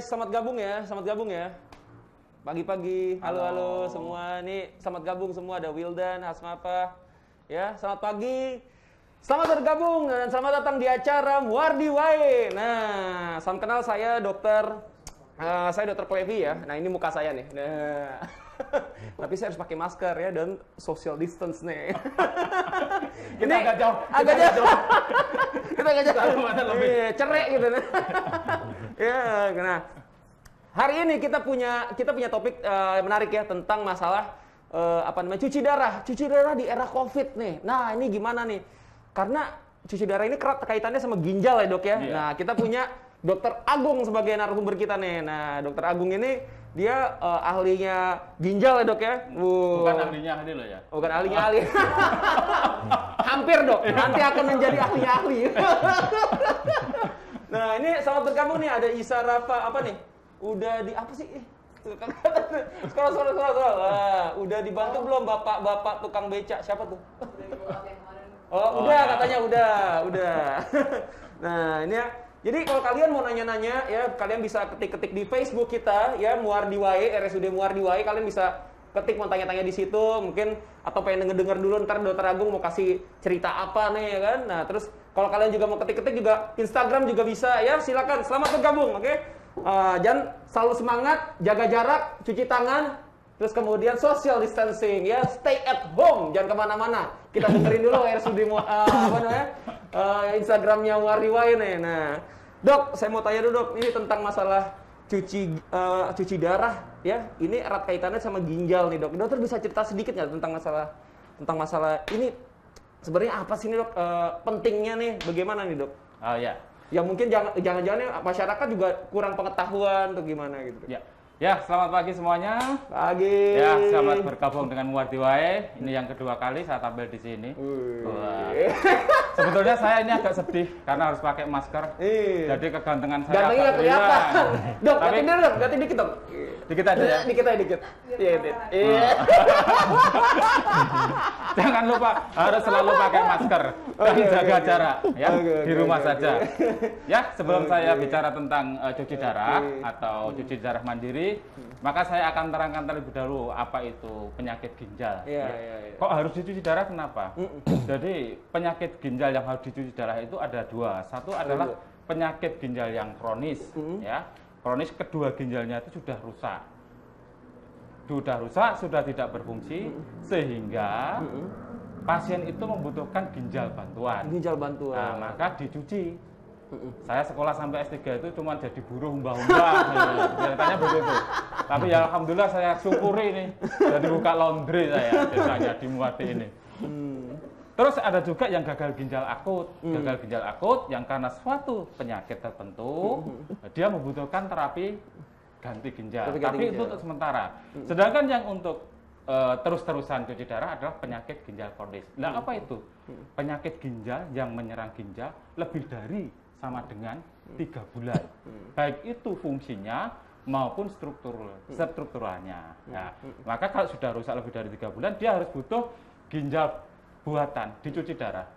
guys, selamat gabung ya, selamat gabung ya. Pagi-pagi, halo semua. Nih, selamat gabung semua. Ada Wildan, Hasmapa. Ya, selamat pagi. Selamat bergabung dan selamat datang di acara Muardi Wae. Nah, salam kenal saya Dokter Plevi ya. Nah, ini muka saya nih. Nah. Tapi saya harus pakai masker ya dan social distance nih. Ini agak jauh. Kita agak jauh. Iya, cerai gitu. Ya, nah. Hari ini kita punya topik menarik ya tentang masalah cuci darah di era Covid nih. Nah, ini gimana nih? Karena cuci darah ini erat kaitannya sama ginjal ya, Dok ya. Yeah. Nah, kita punya Dokter Agung sebagai narasumber kita nih. Nah, Dokter Agung ini dia ahlinya ginjal ya, Dok ya. Bukan ahlinya ahli loh ya. Bukan ahlinya ahli. Hampir, Dok. Nanti akan menjadi ahlinya ahli. Nah, ini selamat bergabung nih, ada Isa Rafa apa nih? Udah di apa sih? Scroll. Udah dibantu belum bapak tukang becak? Siapa tuh? Oh, udah katanya udah. Nah, ini ya. Jadi kalau kalian mau nanya-nanya ya, kalian bisa ketik-ketik di Facebook kita ya, Muardi Wae, RSUD Muardi Wae. Kalian bisa ketik mau tanya-tanya di situ, mungkin atau pengen denger dulu ntar Dokter Agung mau kasih cerita apa nih ya kan. Nah, terus kalau kalian juga mau ketik-ketik juga Instagram juga bisa ya. Silakan, selamat bergabung, oke? Jangan selalu semangat, jaga jarak, cuci tangan, terus kemudian social distancing ya, stay at home, jangan kemana-mana. Kita dengerin dulu RSUD Instagramnya Muardi Wae nih. Nah, Dok, saya mau tanya dulu Dok, ini tentang masalah cuci darah ya. Ini erat kaitannya sama ginjal nih Dok. Dokter bisa cerita sedikit nggak tentang masalah ini sebenarnya apa sih nih Dok? Pentingnya nih, bagaimana nih Dok? Oh ya. Ya mungkin jangan-jangan masyarakat juga kurang pengetahuan atau gimana gitu. Ya, selamat pagi semuanya. Pagi. Ya, selamat bergabung dengan Muardi Wae. Ini yang kedua kali saya tampil di sini. Sebetulnya saya ini agak sedih karena harus pakai masker. Jadi kegantengan saya. Gantengnya nggak kelihatan. Dok, ganti dikit dong. Dikit aja ya. Dikit. Iya. Jangan lupa harus selalu pakai masker dan jaga jarak ya di rumah saja. Ya, sebelum saya bicara tentang cuci darah atau cuci darah mandiri, maka saya akan terangkan terlebih dahulu apa itu penyakit ginjal. Kok harus dicuci darah? Kenapa? Jadi penyakit ginjal yang harus dicuci darah itu ada dua. Satu adalah penyakit ginjal yang kronis, ya. Kronis, kedua ginjalnya itu sudah rusak. Sudah tidak berfungsi, sehingga pasien itu membutuhkan ginjal bantuan. Nah, maka dicuci. Saya sekolah sampai S3 itu cuma jadi buruh umbah-umbah, ceritanya begitu. Tapi ya alhamdulillah saya syukuri ini, jadi buka laundry saya ceritanya di Muardi ini. Terus ada juga yang gagal ginjal akut. Gagal ginjal akut yang karena suatu penyakit tertentu, dia membutuhkan terapi ganti ginjal. Tapi itu untuk sementara. Sedangkan yang untuk terus-terusan cuci darah adalah penyakit ginjal kronis. Nah, apa itu? Penyakit ginjal yang menyerang ginjal lebih dari sama dengan 3 bulan. Baik itu fungsinya maupun strukturalnya. Nah, maka kalau sudah rusak lebih dari 3 bulan, dia harus butuh ginjal buatan dicuci darah.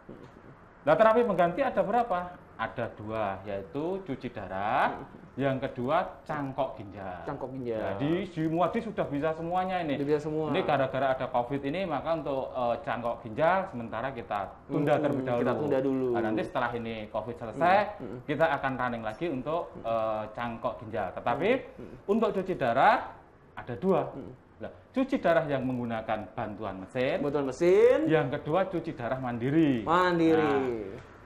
Nah, terapi pengganti ada berapa? Ada 2, yaitu cuci darah. Yang kedua, cangkok ginjal. Jadi di Muardi sudah bisa semuanya ini. Ini gara-gara ada Covid ini, maka untuk cangkok ginjal sementara kita tunda terlebih dahulu. Nah, nanti setelah ini Covid selesai, kita akan running lagi untuk cangkok ginjal. Tetapi untuk cuci darah ada 2. Nah, cuci darah yang menggunakan bantuan mesin. Yang kedua, cuci darah mandiri. Nah,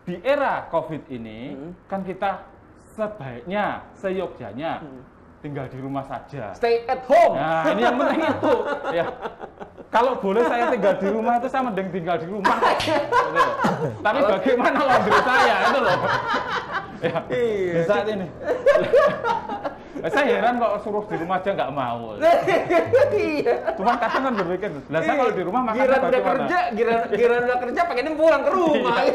di era Covid ini kan kita sebaiknya, seyogyanya tinggal di rumah saja. Stay at home. Nah, ini yang penting itu. Ya. Kalau boleh saya tinggal di rumah itu sama dengan tinggal di rumah. Tapi bagaimana laundry saya itu loh. Ya, di saat ini. Saya heran kok suruh di rumah aja nggak mau. Cuma kadang kan berpikir, lah saya kalau di rumah makan bagaimana? Giran udah kerja pengen pulang ke rumah.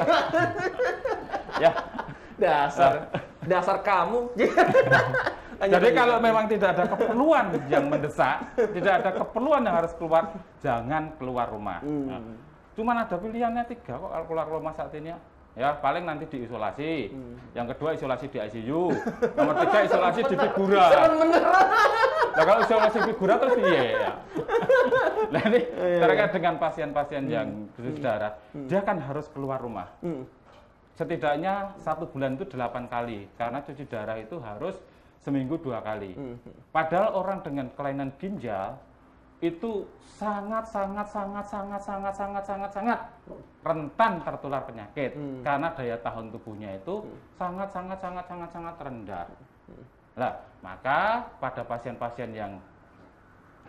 Ya. Dasar kamu. Jadi kalau memang tidak ada keperluan yang mendesak, tidak ada keperluan yang harus keluar, jangan keluar rumah. Cuman ada pilihannya 3 kok kalau keluar rumah saat ini. ya paling nanti diisolasi. Yang kedua isolasi di ICU. Nomor 3 isolasi di figura. Nah kalau isolasi figura terus piye ya? Nah ini terkait dengan pasien-pasien yang cuci darah, dia kan harus keluar rumah. Setidaknya 1 bulan itu 8 kali, karena cuci darah itu harus seminggu 2 kali. Padahal orang dengan kelainan ginjal itu sangat rentan tertular penyakit karena daya tahan tubuhnya itu sangat rendah. Nah, maka pada pasien-pasien yang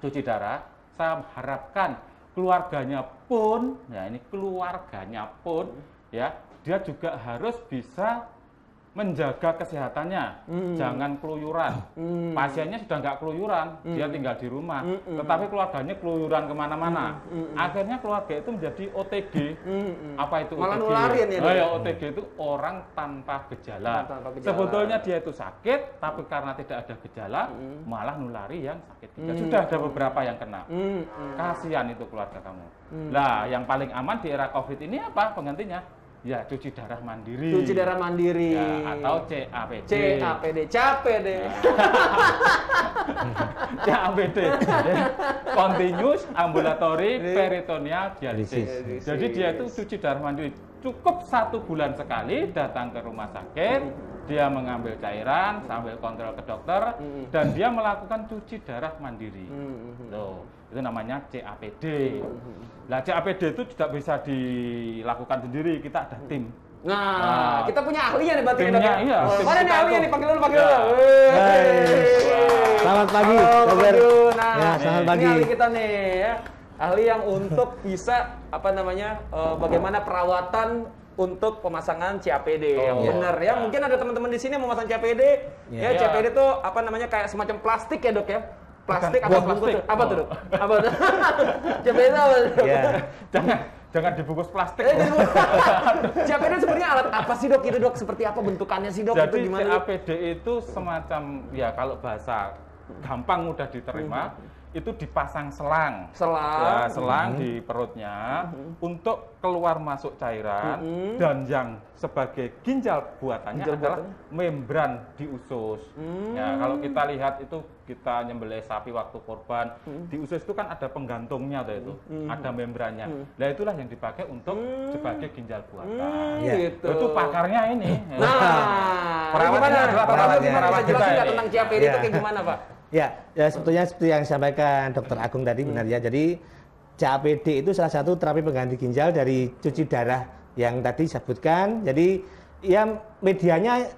cuci darah, saya harapkan keluarganya pun, ya ini keluarganya pun, ya dia juga harus bisa menjaga kesehatannya, jangan keluyuran. Pasiennya sudah nggak keluyuran, dia tinggal di rumah, tetapi keluarganya keluyuran kemana-mana. Akhirnya keluarga itu menjadi OTG. Apa itu malah OTG? nularin ya, ya OTG itu orang tanpa gejala. Sebetulnya dia itu sakit, tapi karena tidak ada gejala, malah nulari yang sakit. Sudah ada beberapa yang kena. Kasihan itu keluarga kamu. Nah, yang paling aman di era COVID ini apa penggantinya? Ya, cuci darah mandiri. Cuci darah mandiri. Ya, atau CAPD. Capek deh. CAPD. Continuous Ambulatory Peritoneal Dialysis. Jadi dia itu cuci darah mandiri. Cukup 1 bulan sekali datang ke rumah sakit, dia mengambil cairan sambil kontrol ke dokter, dan dia melakukan cuci darah mandiri. Loh, itu namanya CAPD. Nah, CAPD itu tidak bisa dilakukan sendiri, kita ada tim. Nah, kita punya ahlinya nih berarti. Timnya, iya. Mana nih ahlinya nih? Panggil dulu. Selamat pagi, dokter. Nah, ya, selamat pagi. Ini ahli kita nih ya. Ahli yang untuk bisa bagaimana perawatan untuk pemasangan CAPD yang benar ya. Mungkin ada teman-teman di sini mau memasang CAPD. Ya, CAPD itu kayak semacam plastik ya, Dok ya. Plastik atau plastik? Apa tuh, Dok? Apa tuh? CAPD apa? Ya. Jangan dibungkus plastik. CAPD sebenarnya alat apa sih, Dok? Itu, Dok, seperti apa bentukannya sih, Dok? Jadi itu gimana, CAPD itu semacam, ya kalau bahasa gampang mudah diterima, itu dipasang selang di perutnya untuk keluar masuk cairan, dan yang sebagai ginjal buatannya adalah membran di usus. Ya, kalau kita lihat itu kita nyembelih sapi waktu korban, di usus itu kan ada penggantungnya itu, ada membrannya. Nah, itulah yang dipakai untuk sebagai ginjal buatan. Gitu. Itu pakarnya ini. Nah, perawatnya adalah perawat kita ini. Tentang CAPD itu kayak gimana, Pak? Ya, sebetulnya seperti yang disampaikan Dr. Agung tadi benar ya. Jadi CAPD itu salah satu terapi pengganti ginjal dari cuci darah yang tadi disebutkan. Jadi ya medianya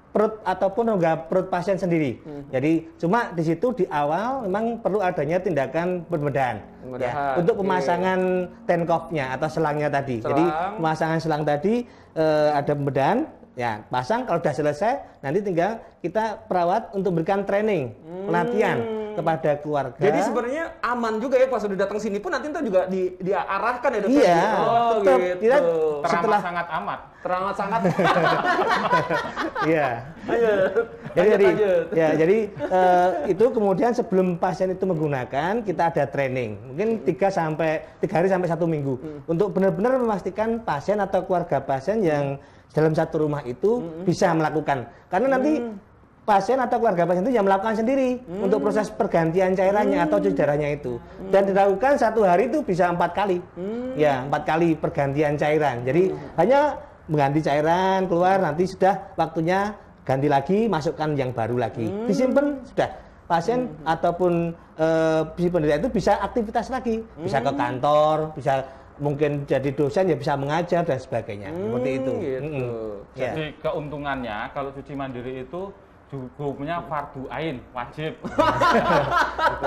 perut ataupun rongga perut pasien sendiri. Jadi cuma di situ di awal memang perlu adanya tindakan pembedahan ya, untuk pemasangan tenkopnya atau selangnya tadi. Jadi pemasangan selang tadi ada pembedahan. Ya, pasang, kalau sudah selesai, nanti tinggal kita perawat untuk berikan training, pelatihan kepada keluarga. Jadi sebenarnya aman juga ya pas sudah datang sini pun nanti juga diarahkan ya, Dokter. Iya, tetap, gitu. Teramat sangat amat. Teramat sangat. Iya. Jadi itu kemudian sebelum pasien itu menggunakan kita ada training. Mungkin 3 hari sampai 1 minggu untuk benar-benar memastikan pasien atau keluarga pasien yang dalam satu rumah itu bisa melakukan. Karena nanti pasien atau keluarga pasien itu yang melakukan sendiri untuk proses pergantian cairannya atau cuci darahnya itu. Dan dilakukan 1 hari itu bisa 4 kali. Ya, 4 kali pergantian cairan. Jadi hanya mengganti cairan, keluar, nanti sudah waktunya ganti lagi, masukkan yang baru lagi. Disimpan sudah. Pasien ataupun si penderita itu bisa aktivitas lagi. Bisa ke kantor, bisa mungkin jadi dosen, ya bisa mengajar dan sebagainya. Seperti itu. Gitu. Jadi keuntungannya kalau cuci mandiri itu hukumnya fardu ain, wajib.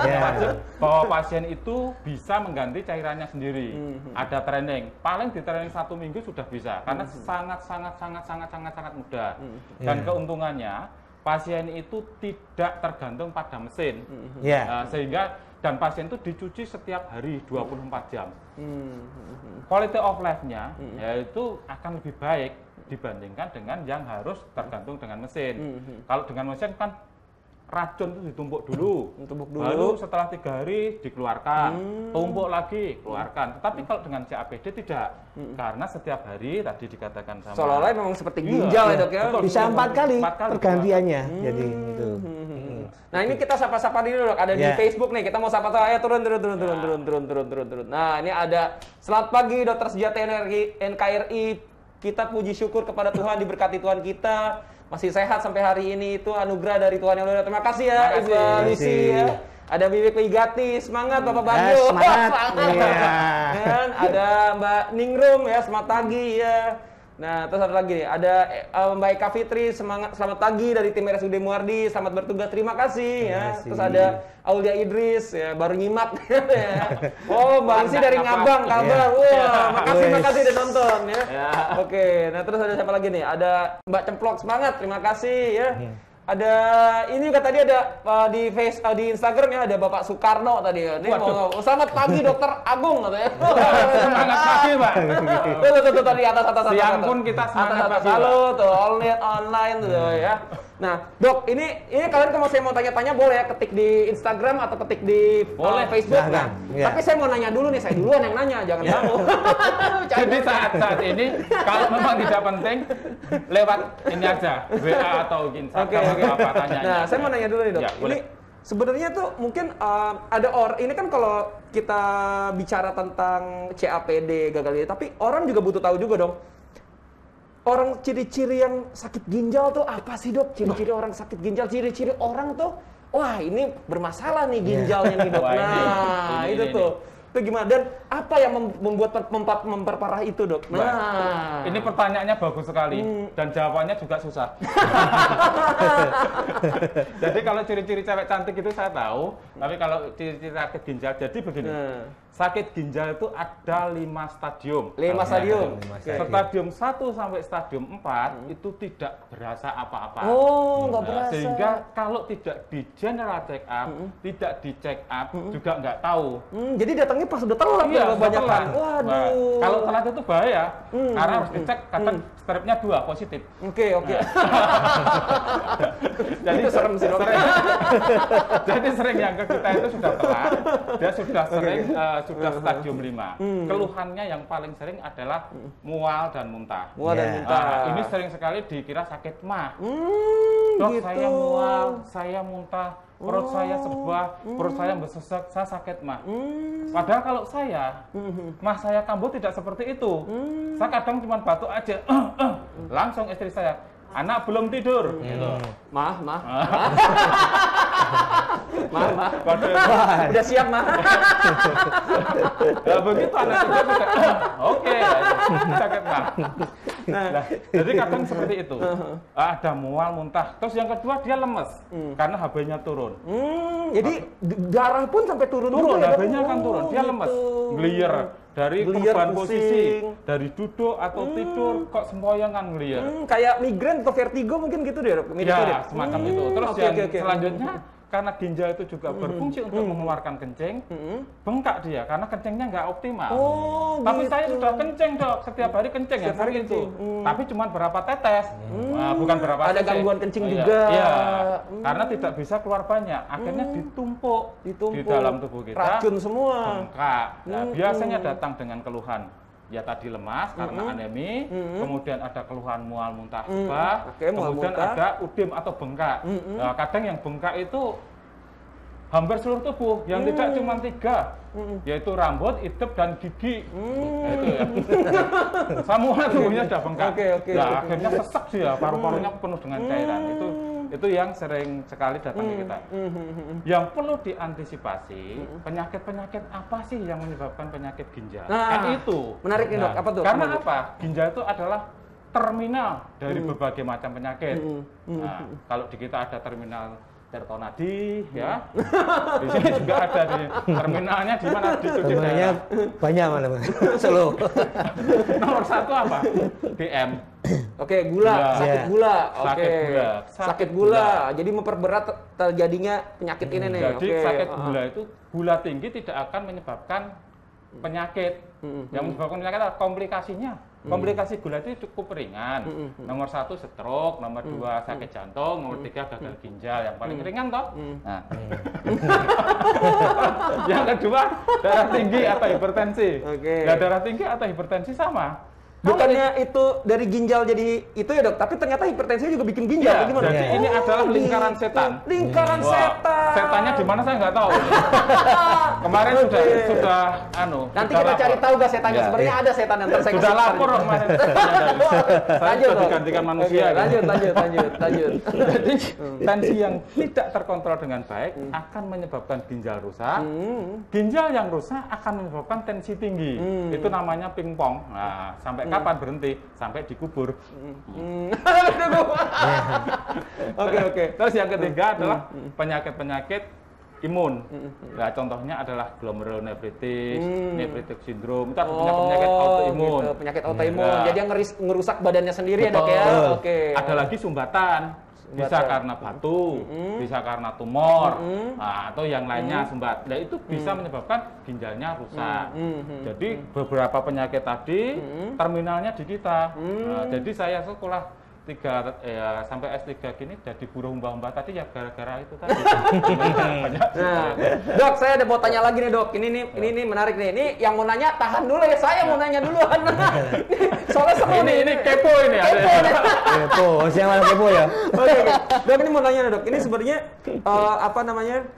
Wajib bahwa pasien itu bisa mengganti cairannya sendiri. Ada training, paling di training 1 minggu sudah bisa, karena sangat mudah. Dan keuntungannya pasien itu tidak tergantung pada mesin, sehingga dan pasien itu dicuci setiap hari 24 jam. Quality of life-nya yaitu akan lebih baik dibandingkan dengan yang harus tergantung dengan mesin. Kalau dengan mesin kan racun itu ditumpuk dulu. Lalu setelah 3 hari dikeluarkan, tumpuk lagi, keluarkan. Tetapi kalau dengan CAPD tidak, karena setiap hari tadi dikatakan sama. Seolah-olah memang seperti ginjal ya dok ya. Betul, bisa 4 kali pergantiannya. Jadi itu. Nah ini kita sapa-sapa dulu dok. Ada di Facebook nih. Kita mau sapa-sapa. Ayo turun. Nah ini ada. Selamat pagi Dokter Sejati NKRI. Kita puji syukur kepada Tuhan, diberkati Tuhan kita. Masih sehat sampai hari ini, itu anugerah dari Tuhan yang luar biasa. Terima kasih ya Ibu Lucy ya. Ada Bibik Wigati, semangat Bapak Bagio. Semangat. Dan ada Mbak Ningrum ya, semangat pagi ya. Nah, terus ada lagi nih, ada Mbak Eka Fitri, selamat pagi dari tim RSUD Muardi, selamat bertugas, terima kasih ya. Terus ada Aulia Idris, ya, baru nyimak ya. Oh, Mbak Lucy dari Ngabang, kabar. Wah, makasih udah nonton ya. Oke, nah terus ada siapa lagi nih? Ada Mbak Cemplok, semangat, terima kasih ya. Ada ini juga tadi ada di Instagram ya, ada Bapak Soekarno tadi ya. Ini mau selamat pagi Dokter Agung katanya. Semangat pagi, Pak. Tuh tadi atas. Siang pun kita semangat pagi. Halo tuh online tuh ya. Nah, Dok, ini kalian kalau saya mau tanya-tanya boleh ya ketik di Instagram atau ketik di Facebook. Nah, tapi saya mau nanya dulu nih, saya duluan yang nanya, jangan kamu. Jadi saat ini kalau memang tidak penting lewat ini aja, WA atau Instagram atau apa tanya. Nah, saya mau nanya dulu nih, Dok. Ya, ini sebenarnya tuh mungkin ada ini kan kalau kita bicara tentang CAPD gagal ginjal, tapi orang juga butuh tahu juga dong. Orang ciri-ciri yang sakit ginjal tuh apa sih dok? Ciri-ciri orang sakit ginjal, ciri-ciri orang tuh, wah ini bermasalah nih ginjalnya nih dok. Nah itu tuh. Itu gimana? Dan apa yang membuat memperparah itu dok? Nah, ini pertanyaannya bagus sekali dan jawabannya juga susah. Jadi kalau ciri-ciri cewek cantik itu saya tahu, tapi kalau ciri-ciri sakit ginjal, jadi begini. Sakit ginjal itu ada 5 stadium. 5 stadium. Stadium 1 sampai stadium 4 itu tidak berasa apa-apa. Oh, nggak berasa. Sehingga kalau tidak di general check up, tidak di check up, juga nggak tahu. Jadi datangnya pas udah telat ya banyak kan. Waduh. Nah, kalau telat itu bahaya. Karena harus dicek kadang stripnya 2 positif. Oke. Jadi itu serem sih dok. Jadi sering yang ke kita itu sudah telat, dia sudah sering sudah stadium 5. Keluhannya yang paling sering adalah mual dan muntah. Mual dan muntah. Ini sering sekali dikira sakit mah. Dok, gitu. Saya mual, saya muntah, perut saya sebah, perut saya bersesak, saya sakit mah. Padahal kalau saya, mah saya kambuh tidak seperti itu. Saya kadang cuma batuk aja, langsung istri saya, anak belum tidur. Gitu. Mah. Udah siap mah. Ya begitu anak juga oke, sakit mah. Nah, jadi kadang seperti itu. Ada mual, muntah. Terus yang kedua dia lemes karena HB-nya turun. Jadi darah pun sampai turun. HB-nya akan turun. Dia lemes, ngeliyer. Dari perubahan posisi, dari duduk atau tidur, kok sempoyongan kan ngeliyer. Kayak migrain atau vertigo mungkin gitu deh, dok? Ya, semacam itu. Terus yang selanjutnya, karena ginjal itu juga berfungsi untuk mengeluarkan kencing, bengkak dia, karena kencingnya nggak optimal. Tapi gitu. saya sudah kencing dok, setiap hari kencing ya, itu. Tapi cuma berapa tetes, bukan berapa ada gangguan kencing juga. Iya, karena tidak bisa keluar banyak, akhirnya ditumpuk di dalam tubuh kita. Racun semua. Bengkak. Nah, biasanya datang dengan keluhan. Ya tadi lemas karena anemi, kemudian ada keluhan mual muntah sebah, kemudian ada udim atau bengkak. Nah, kadang yang bengkak itu hampir seluruh tubuh, yang tidak cuma 3, yaitu rambut, hidung, dan gigi. Nah, itu ya. Semua tubuhnya sudah bengkak. Nah, akhirnya sesak dia, paru-parunya penuh dengan cairan. Itu yang sering sekali datang ke kita. Yang perlu diantisipasi, penyakit-penyakit apa sih yang menyebabkan penyakit ginjal? Kan itu. Menarik nih dok, apa tuh? Karena apa? Ginjal itu adalah terminal dari berbagai macam penyakit. Nah, kalau di kita ada terminal Tirtonadi, ya. Di sini juga ada di terminalnya di mana dicuci darah. Banyak mana? Solo. Nomor 1 apa? DM. Oke, gula, sakit gula. Sakit gula. Jadi memperberat terjadinya penyakit ini nih. Jadi sakit gula itu, gula tinggi tidak akan menyebabkan penyakit. Yang menyebabkan penyakit adalah komplikasinya. Komplikasi gula itu cukup ringan. Nomor 1 stroke, nomor 2 sakit jantung, nomor 3 gagal ginjal. Yang paling ringan toh. Nah. Yang kedua darah tinggi atau hipertensi. Nah, darah tinggi atau hipertensi sama. Bukannya itu dari ginjal jadi itu ya dok, tapi ternyata hipertensi juga bikin ginjal. Gimana? Jadi ini adalah lingkaran setan. Lingkaran setan. Setannya di mana saya nggak tahu. Kemarin sudah Nanti kita cari tahu gak setannya. Sebenarnya ada setan yang tersegel. Sudah lapor kemarin. Lanjut dok. Digantikan manusia. Lanjut. Jadi tensi yang tidak terkontrol dengan baik akan menyebabkan ginjal rusak. Ginjal yang rusak akan menyebabkan tensi tinggi. Itu namanya pingpong. Nah, sampai kapan berhenti? Sampai dikubur. Oke. Terus yang ketiga adalah penyakit-penyakit imun. Nah, contohnya adalah glomerulonefritis, nephritic syndrome, itu penyakit autoimun. Gitu, penyakit autoimun. Jadi yang ngerusak badannya sendiri ya dok ya. Oke. Ada lagi sumbatan. Bisa karena batu, bisa karena tumor, atau yang lainnya sumbat. Nah, itu bisa menyebabkan ginjalnya rusak. Jadi beberapa penyakit tadi terminalnya di kita. Nah, jadi saya sekolah sampai S3 gini jadi buruh mbah-mbah tadi ya gara-gara itu tadi. Nah, dok, saya ada mau tanya lagi nih dok. Ini menarik nih. Ini yang mau nanya tahan dulu ya. Saya mau nanya duluan. Soalnya seru nih. Ini kepo ini. Kepo, siapa yang kepo ya? Oke. Dok, ini mau nanya nih dok. Ini sebenarnya apa namanya?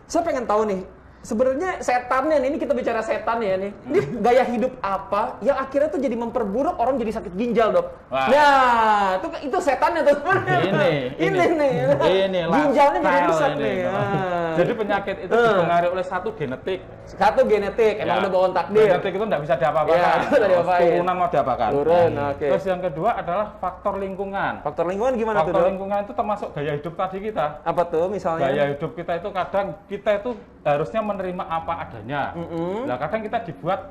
Saya pengen tahu nih. Sebenarnya setannya nih, ini kita bicara setan ya nih. Ini gaya hidup apa yang akhirnya tuh jadi memperburuk orang jadi sakit ginjal, Dok? Wah. Nah, itu setannya tuh sebenarnya. Ini nih. Ginjalnya jadi rusak nih. Jadi penyakit itu dipengaruhi oleh satu genetik. Emang udah bawaan takdir. Genetik itu nggak bisa diapa-apakan. Turunan mau diapakan. Oke. Terus yang kedua adalah faktor lingkungan. Faktor lingkungan gimana tuh, Dok? Faktor lingkungan itu termasuk gaya hidup tadi kita. Apa tuh misalnya? Gaya hidup kita itu kadang kita itu harusnya menerima apa adanya. Nah, kadang kita dibuat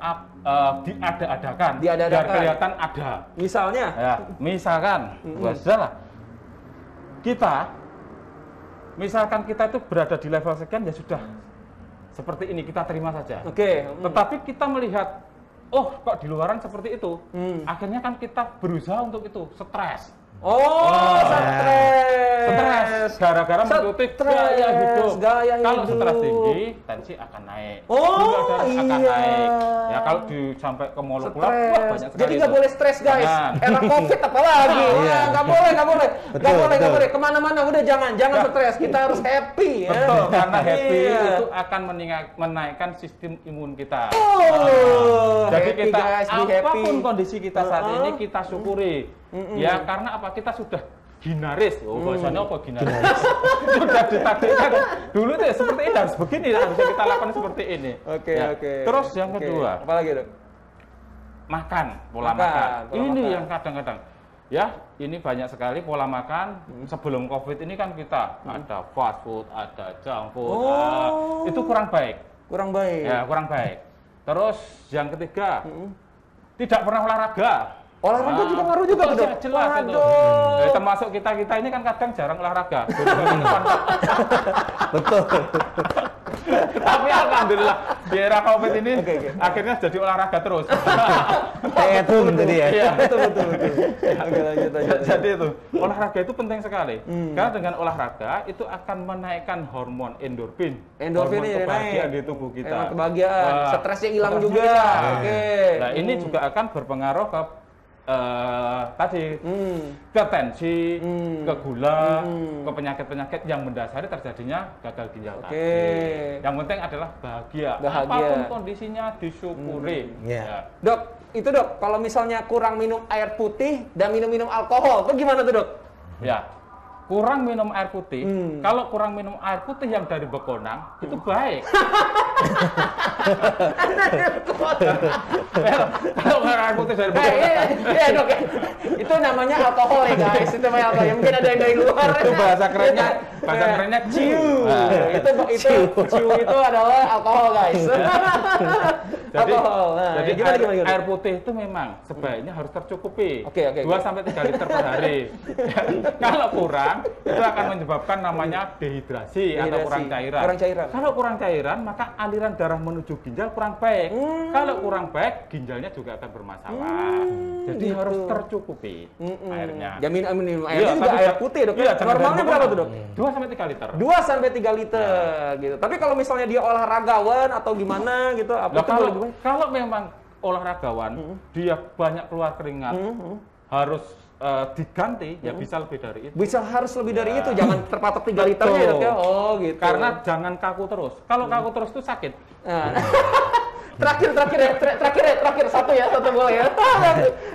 diada-adakan biar kelihatan ada. Misalnya? Ya, misalkan, misalkan kita itu berada di level sekian ya sudah seperti ini kita terima saja. Oke. Tetapi kita melihat, oh kok di luaran seperti itu, akhirnya kan kita berusaha untuk itu, stres. Stres gara-gara mengikuti gaya hidup. Kalau stres tinggi, tensi akan naik. Gula darah akan naik. Ya kalau sampai ke molekuler, wah banyak sekali. Jadi nggak boleh stres guys. Era COVID apalagi. Nggak boleh. Kemana-mana udah jangan stres. Kita harus happy. Betul, karena happy itu akan menaikkan sistem imun kita. Jadi kita apapun kondisi kita saat ini kita syukuri. Ya karena apa? Kita sudah ginaris. Bahasanya apa ginaris? Sudah ditakdirkan. Dulu tuh seperti ini harus begini, harusnya kita lakukan seperti ini. Oke. Terus yang kedua, apalagi dok? Pola makan. Ini yang kadang-kadang ya, ini banyak sekali pola makan. Sebelum COVID ini kan kita ada fast food, ada junk food. Itu kurang baik. Ya, kurang baik. Terus yang ketiga, tidak pernah olahraga. Olahraga juga ngaruh juga, Dok. Jelas itu. Termasuk kita ini kan kadang jarang olahraga. Betul. Tapi alhamdulillah di era COVID ini akhirnya jadi olahraga terus. Kayak itu tadi ya. Iya, betul. Oke, lanjut. Jadi itu olahraga itu penting sekali. Karena dengan olahraga itu akan menaikkan hormon endorfin. Endorfin ini kebahagiaan naik di tubuh kita. Kebahagiaan, stresnya hilang juga. Oke. Nah, ini juga akan berpengaruh ke tadi ke tensi, ke gula, ke penyakit-penyakit yang mendasari terjadinya gagal ginjal tadi. Yang penting adalah bahagia. Apapun kondisinya disyukuri. Ya. Dok, kalau misalnya kurang minum air putih dan minum alkohol, itu gimana tuh, Dok? Ya. Kurang minum air putih. Kalau kurang minum air putih yang dari bekonang itu baik. Kalau kurang air putih dari bekonang. Iya, Dok. Itu namanya alkohol ya, guys. Itu namanya alkohol. Mungkin ada yang dari luar. Itu bahasa kerennya bahasa kerennya ciu. Ciu itu adalah alkohol, guys. Alkohol. Nah, jadi gimana? Air putih itu memang sebaiknya harus tercukupi. 2 Oke. sampai 3 liter per hari. Kalau kurang, itu akan menyebabkan namanya dehidrasi atau kurang cairan. Kalau kurang cairan, maka aliran darah menuju ginjal kurang baik. Kalau kurang baik, ginjalnya juga akan bermasalah. Jadi harus tercukupi airnya. Jamin minum airnya juga air putih, Dok. Iya, normalnya berapa tuh, Dok? 2 sampai 3 liter. 2 sampai 3 liter gitu. Tapi kalau misalnya dia olahragawan atau gimana gitu, apa kalau memang olahragawan dia banyak keluar keringat, harus diganti ya bisa lebih dari itu. Harus lebih dari itu, jangan terpatok 3 liternya ya, Dok ya. Oh, gitu. Karena jangan kaku terus. Kalau kaku terus itu sakit. Terakhir satu boleh ya.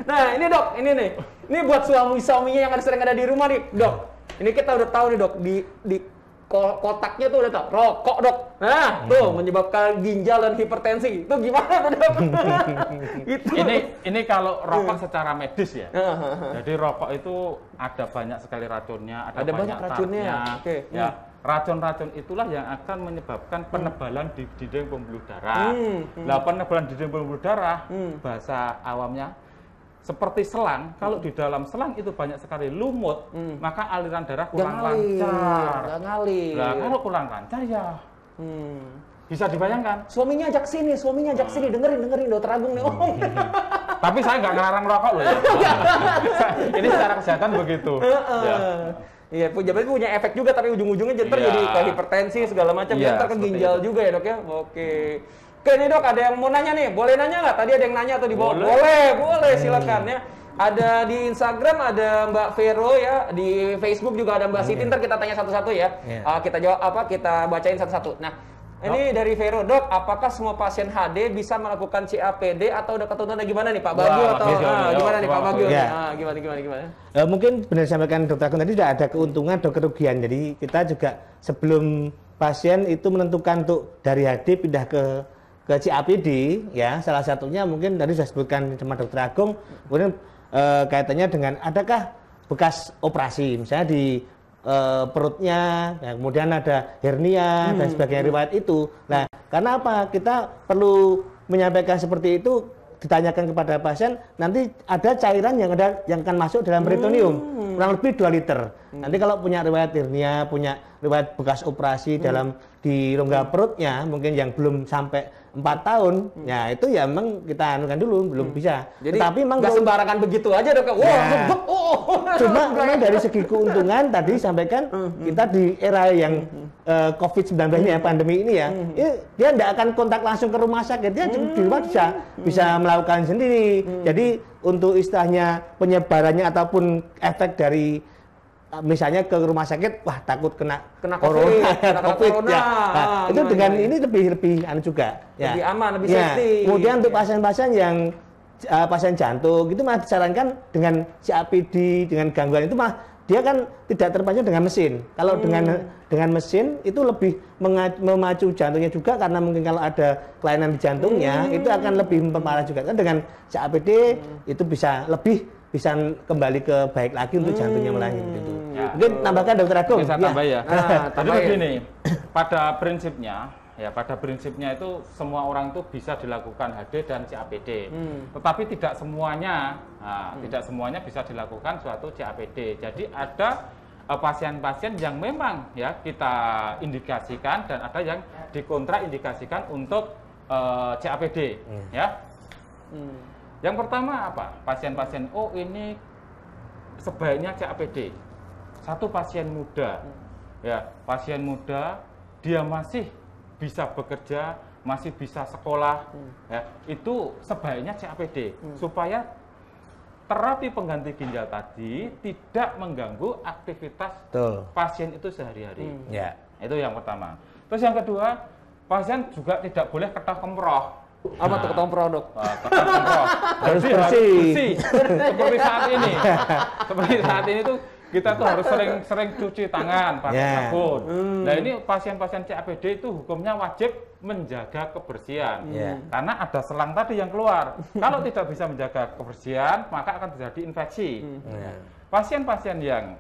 Nah, ini Dok, ini nih. Ini buat suami-suaminya yang sering ada di rumah nih, Dok. Ini kita udah tahu nih, Dok, di kotaknya tuh udah tahu, rokok, Dok. Nah, tuh menyebabkan ginjal dan hipertensi. Itu gimana tuh, Dok? Gitu. Ini kalau rokok secara medis ya. Jadi rokok itu ada banyak sekali racunnya, ada banyak racunnya. Oke. Ya. Racun-racun itulah yang akan menyebabkan penebalan di dinding pembuluh darah. Nah, penebalan dinding pembuluh darah, bahasa awamnya seperti selang. Kalau di dalam selang itu banyak sekali lumut, maka aliran darah kurang lancar. Nah, kalau kurang lancar ya bisa dibayangkan. Suaminya ajak sini, dengerin Dokter Agung nih. Tapi saya nggak ngelarang rokok loh ya. Ini secara kesehatan begitu. Iya, punya efek juga, tapi ujung-ujungnya jadi ke hipertensi segala macam, ntar ke ginjal juga ya, Dok ya. Oke, nih Dok, ada yang mau nanya nih, boleh nanya nggak? Tadi ada yang nanya atau di bawah? Boleh, silakan ya. Ada di Instagram ada Mbak Vero ya, di Facebook juga ada Mbak Siti. Ntar kita tanya satu-satu ya. Kita jawab kita bacain satu-satu. Nah, ini dari Vero, Dok, apakah semua pasien HD bisa melakukan CAPD atau udah ketentuan gimana nih Pak Bagio gimana nih Pak Bagio? Gimana? Mungkin benar disampaikan Dokter Agung tadi, tidak ada keuntungan atau kerugian. Jadi kita juga sebelum pasien itu menentukan untuk dari HD pindah ke CAPD, ya salah satunya mungkin tadi sudah sebutkan sama Dokter Agung, kemudian kaitannya dengan adakah bekas operasi, misalnya di perutnya, ya, kemudian ada hernia dan sebagainya riwayat itu. Nah, karena apa? Kita perlu menyampaikan seperti itu, ditanyakan kepada pasien, nanti ada cairan yang akan masuk dalam peritoneum, kurang lebih 2 liter. Nanti kalau punya riwayat hernia, punya riwayat bekas operasi di rongga perutnya, mungkin yang belum sampai 4 tahun, ya itu ya memang kita anukan dulu, belum bisa. Jadi tapi memang nggak sembarangan begitu aja, Dok. Cuma memang dari segi keuntungan tadi sampaikan, kita di era yang COVID-19 ini ya, pandemi ini ya, dia tidak akan kontak langsung ke rumah sakit, dia di rumah bisa melakukan sendiri. Jadi untuk istilahnya penyebarannya ataupun efek dari misalnya ke rumah sakit, wah takut kena corona, COVID ya. Nah, itu dengan ini lebih juga, ya. Lebih aman, lebih safety. Kemudian untuk pasien-pasien yang pasien jantung itu malah disarankan dengan CAPD, dengan gangguan itu mah dia kan tidak terpacu dengan mesin. Kalau dengan mesin itu lebih memacu jantungnya juga, karena mungkin kalau ada kelainan di jantungnya itu akan lebih memperparah juga. Kan dengan CAPD itu bisa kembali ke baik lagi untuk jantungnya melayani gitu. Ya, mungkin tambahkan Dokter Agung. Bisa tambah ya. Jadi begini, pada prinsipnya itu semua orang itu bisa dilakukan HD dan CAPD. Tetapi tidak semuanya bisa dilakukan suatu CAPD. Jadi ada pasien-pasien yang memang ya kita indikasikan dan ada yang dikontraindikasikan untuk CAPD ya. Yang pertama apa? Pasien-pasien ini sebaiknya CAPD. Satu pasien muda, ya pasien muda dia masih bisa bekerja, masih bisa sekolah, ya itu sebaiknya CAPD supaya terapi pengganti ginjal tadi tidak mengganggu aktivitas pasien itu sehari-hari. Itu yang pertama. Terus yang kedua, pasien juga tidak boleh ketah kemproh. Apa tuh ketomprol, Dok? Harus bersih. Seperti saat ini tuh kita tuh harus sering cuci tangan pakai sabun. Nah ini pasien-pasien CAPD itu hukumnya wajib menjaga kebersihan. Karena ada selang tadi yang keluar. Kalau tidak bisa menjaga kebersihan, maka akan terjadi infeksi. Pasien-pasien yang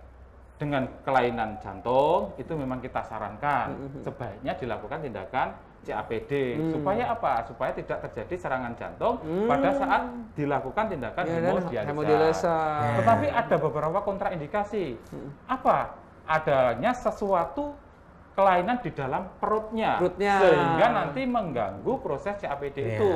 dengan kelainan jantung itu memang kita sarankan sebaiknya dilakukan tindakan CAPD supaya apa? Supaya tidak terjadi serangan jantung pada saat dilakukan tindakan hemodialisa. Tetapi ada beberapa kontraindikasi. Apa? Adanya sesuatu kelainan di dalam perutnya. Sehingga nanti mengganggu proses CAPD itu.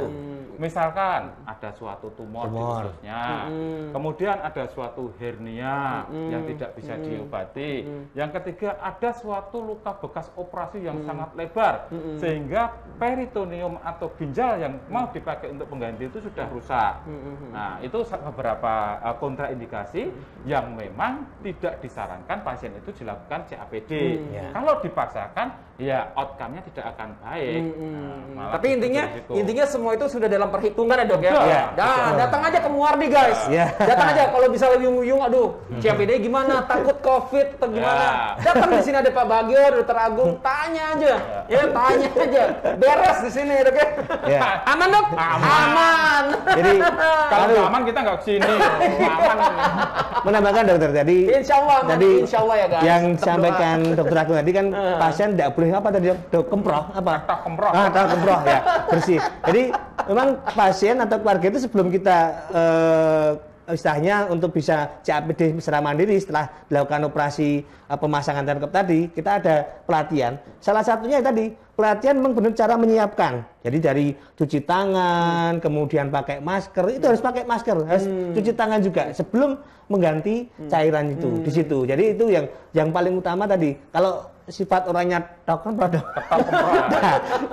Misalkan ada suatu tumor di ususnya, kemudian ada suatu hernia yang tidak bisa diobati. Yang ketiga ada suatu luka bekas operasi yang sangat lebar, sehingga peritoneum atau ginjal yang mau dipakai untuk pengganti itu sudah rusak. Nah, itu beberapa kontraindikasi yang memang tidak disarankan pasien itu dilakukan CAPD. Kalau dipaksakan, ya outcome-nya tidak akan baik. Tapi intinya semua itu sudah dalam perhitungan ya dok ya. Datang aja ke Muardi guys. Datang aja kalau bisa lebih uyung, aduh CAPD gimana? Takut COVID atau gimana? Datang di sini ada Pak Bagio, Dr. Agung, tanya aja. Tanya aja. Beres di sini dok ya. Aman dok? Aman. Jadi kalau aman kita nggak kesini. Aman. Menambahkan dokter, jadi insya Allah ya guys. Yang disampaikan Dokter Agung tadi kan pasien tidak boleh apa tadi dok? Kemproh apa? Kemproh. Kemproh ya, bersih. Jadi memang pasien atau keluarga itu sebelum kita istilahnya untuk bisa CAPD secara mandiri setelah dilakukan operasi pemasangan terkep tadi, kita ada pelatihan. Salah satunya tadi pelatihan memang benar cara menyiapkan. Jadi dari cuci tangan, kemudian pakai masker, itu harus pakai masker, harus cuci tangan juga sebelum mengganti cairan itu di situ. Jadi itu yang paling utama tadi. Kalau sifat orangnya nah,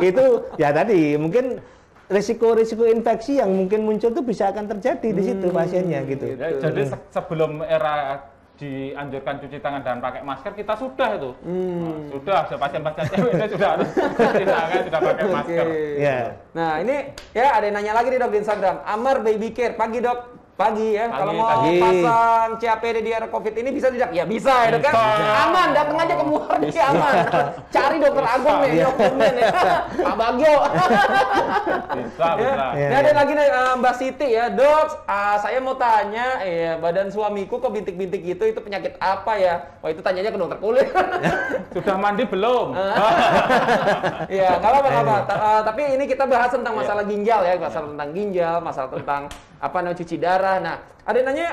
itu ya tadi mungkin risiko infeksi yang mungkin muncul itu bisa akan terjadi di situ pasiennya gitu. Jadi sebelum era dianjurkan cuci tangan dan pakai masker, kita sudah itu. Sudah pasien-pasien cewek sudah harus cuci tangan, sudah pakai masker. Nah, ini ya ada yang nanya lagi nih dok di Instagram. Amar Baby Care, pagi dok. Pagi ya, kalau mau pasang CAPD di era COVID ini bisa tidak? Ya bisa ya dok kan? Aman, datang aja ke Muardi, aman. Cari Dokter Agung nih, dokternya nih. Pak Bagio. Bisa. Ini ada lagi nih Mbak Siti ya, dok. Saya mau tanya, badan suamiku kok bintik-bintik gitu, itu penyakit apa ya? Wah itu tanyanya ke dokter kulit. Sudah mandi belum? Iya, nggak apa-apa. Tapi ini kita bahas tentang masalah ginjal ya, masalah tentang ginjal, masalah tentang cuci darah. Nah, ada yang nanya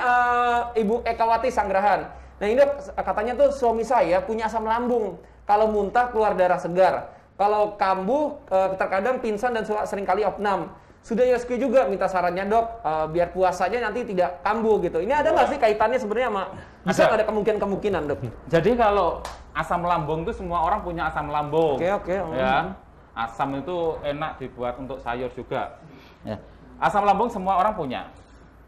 Ibu Ekawati Sanggrahan. Nah, ini katanya tuh suami saya punya asam lambung. Kalau muntah keluar darah segar. Kalau kambuh terkadang pingsan dan seringkali opnam. Sudah YSQ juga minta sarannya dok, biar puasanya nanti tidak kambuh gitu. Ini ada nggak sih kaitannya sebenarnya sama? Bisa ada kemungkinan dok? Jadi kalau asam lambung itu semua orang punya asam lambung. Oke. Ya, asam itu enak dibuat untuk sayur juga. Ya. Asam lambung semua orang punya.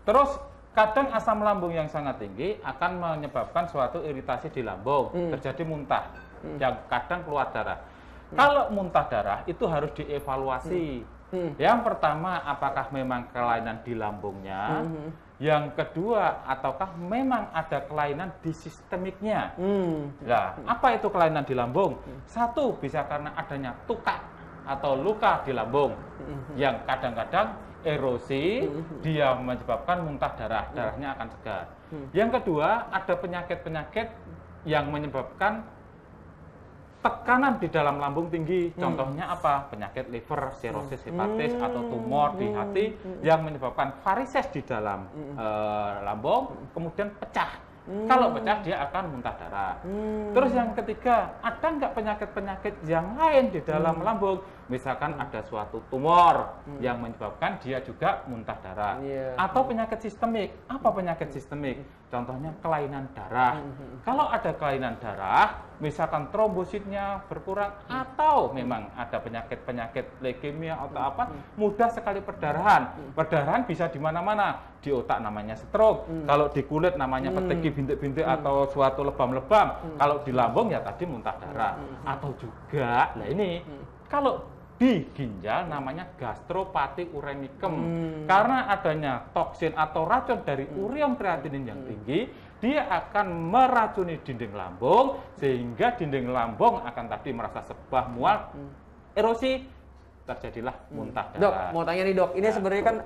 Terus kadang asam lambung yang sangat tinggi akan menyebabkan suatu iritasi di lambung, terjadi muntah, yang kadang keluar darah. Kalau muntah darah itu harus dievaluasi. Yang pertama, apakah memang kelainan di lambungnya? Yang kedua, ataukah memang ada kelainan di sistemiknya? Nah, apa itu kelainan di lambung? Satu, bisa karena adanya tukak atau luka di lambung yang kadang-kadang erosi, dia menyebabkan muntah darahnya akan segar. Yang kedua, ada penyakit-penyakit yang menyebabkan tekanan di dalam lambung tinggi. Contohnya apa? Penyakit liver, sirosis hepatis, atau tumor di hati yang menyebabkan varises di dalam lambung, kemudian pecah. Kalau pecah, dia akan muntah darah. Terus yang ketiga, ada nggak penyakit-penyakit yang lain di dalam lambung? Misalkan ada suatu tumor yang menyebabkan dia juga muntah darah. Atau penyakit sistemik. Apa penyakit sistemik? Contohnya kelainan darah. Kalau ada kelainan darah, misalkan trombositnya berkurang, atau memang ada penyakit-penyakit leukemia atau apa, mudah sekali perdarahan. Perdarahan bisa di mana-mana. Di otak namanya stroke. Kalau di kulit namanya peteki bintik-bintik atau suatu lebam-lebam. Kalau di lambung ya tadi muntah darah. Atau juga, nah ini, kalau di ginjal namanya gastropati uremicum. Karena adanya toksin atau racun dari ureum kreatinin yang tinggi, dia akan meracuni dinding lambung, sehingga dinding lambung akan tadi merasa sebah, mual, erosi, terjadilah muntah darah. Dok, mau tanya nih dok, ini sebenarnya kan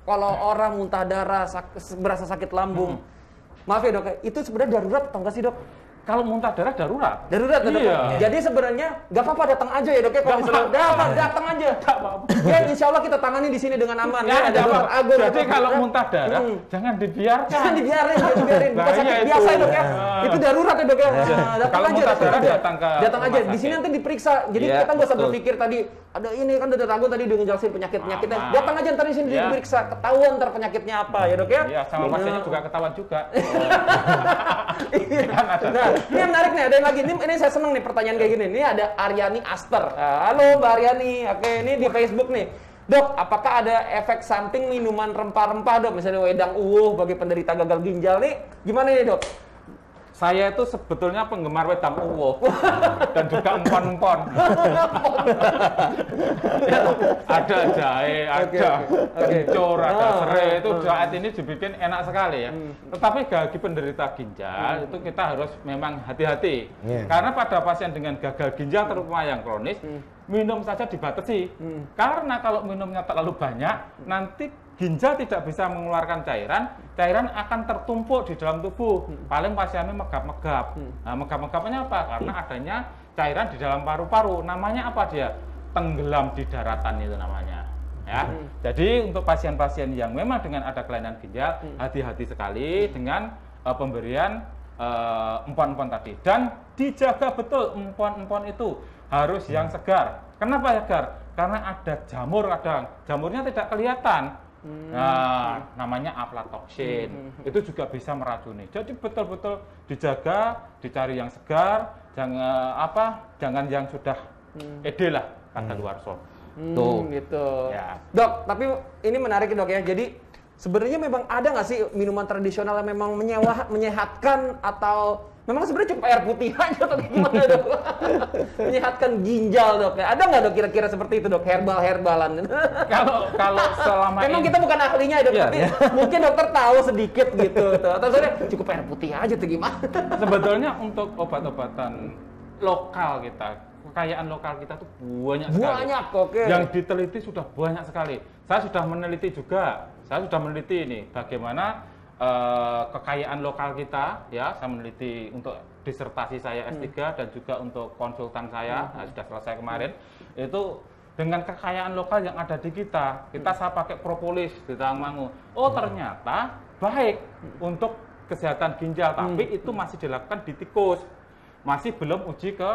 kalau orang muntah darah, berasa sakit lambung, Maaf ya dok, itu sebenarnya darurat atau enggak sih dok? Kalau muntah darah darurat. Darurat, dok. Iya. Jadi sebenarnya nggak apa-apa datang aja ya dok ya kalau misalnya datang aja. Ya insya Allah kita tangani di sini dengan aman. Ya, ada dokter Agung. Jadi kalau muntah darah jangan dibiarkan. Jangan dibiarin, bukan sakit biasa ya dok ya. Itu darurat ya dok ya. Datang Kalau aja. muntah darah datang aja. Di sini nanti diperiksa. Jadi kita nggak usah berpikir tadi ada ini kan dokter Agung tadi udah ngejelasin penyakitnya. Datang aja ntar di sini diperiksa, ketahuan ntar penyakitnya apa ya dok ya. Iya, sama pasiennya juga ketahuan juga. Nah, ini yang menarik nih, ada yang lagi. Ini saya seneng nih pertanyaan kayak gini. Ini ada Aryani Aster. Halo Mbak Aryani. Oke, ini di Facebook nih. Dok, apakah ada efek samping minuman rempah-rempah dok? Misalnya wedang uwuh bagi penderita gagal ginjal nih. Gimana nih dok? Saya itu sebetulnya penggemar wedang uwuh dan juga empon-empon. Ada jahe, ada kencur, ada serai, itu saat ini dibikin enak sekali ya. Tetapi bagi penderita ginjal itu kita harus memang hati-hati. Karena pada pasien dengan gagal ginjal terutama yang kronis, minum saja dibatasi. Karena kalau minumnya terlalu banyak, nanti ginjal tidak bisa mengeluarkan cairan akan tertumpuk di dalam tubuh. Paling pasiennya megap-megap. Nah, megap-megapnya apa? Karena adanya cairan di dalam paru-paru. Namanya apa dia? Tenggelam di daratan itu namanya. Ya. Jadi untuk pasien-pasien yang memang dengan ada kelainan ginjal, hati-hati sekali dengan pemberian empon-empon tadi. Dan dijaga betul empon-empon itu harus yang segar. Kenapa segar? Karena ada jamur kadang. Jamurnya tidak kelihatan. Nah, namanya aflatoksin. Itu juga bisa meracuni. Jadi betul-betul dijaga, dicari yang segar, jangan yang sudah ede lah kata luar so. Tuh gitu. Ya. Dok, tapi ini menarik dok ya. Jadi sebenarnya memang ada nggak sih minuman tradisional yang memang menyehatkan atau memang sebenarnya cukup air putih aja atau gimana dok? Menyehatkan ginjal dok ya. Ada nggak dok kira-kira seperti itu dok? Herbalan. Kalau selama memang kita bukan ahlinya ya dok, tapi mungkin dokter tahu sedikit gitu. Atau sebenarnya cukup air putih aja tuh gimana? Sebetulnya untuk obat-obatan lokal kita, kekayaan lokal kita tuh banyak sekali. Banyak, oke. Yang diteliti sudah banyak sekali. Saya sudah meneliti juga. Saya sudah meneliti ini bagaimana kekayaan lokal kita, ya, saya meneliti untuk disertasi saya S3 dan juga untuk konsultan saya, sudah selesai kemarin, itu dengan kekayaan lokal yang ada di kita saya pakai propolis di Tawangmangu. Oh ternyata baik untuk kesehatan ginjal, tapi itu masih dilakukan di tikus, masih belum uji ke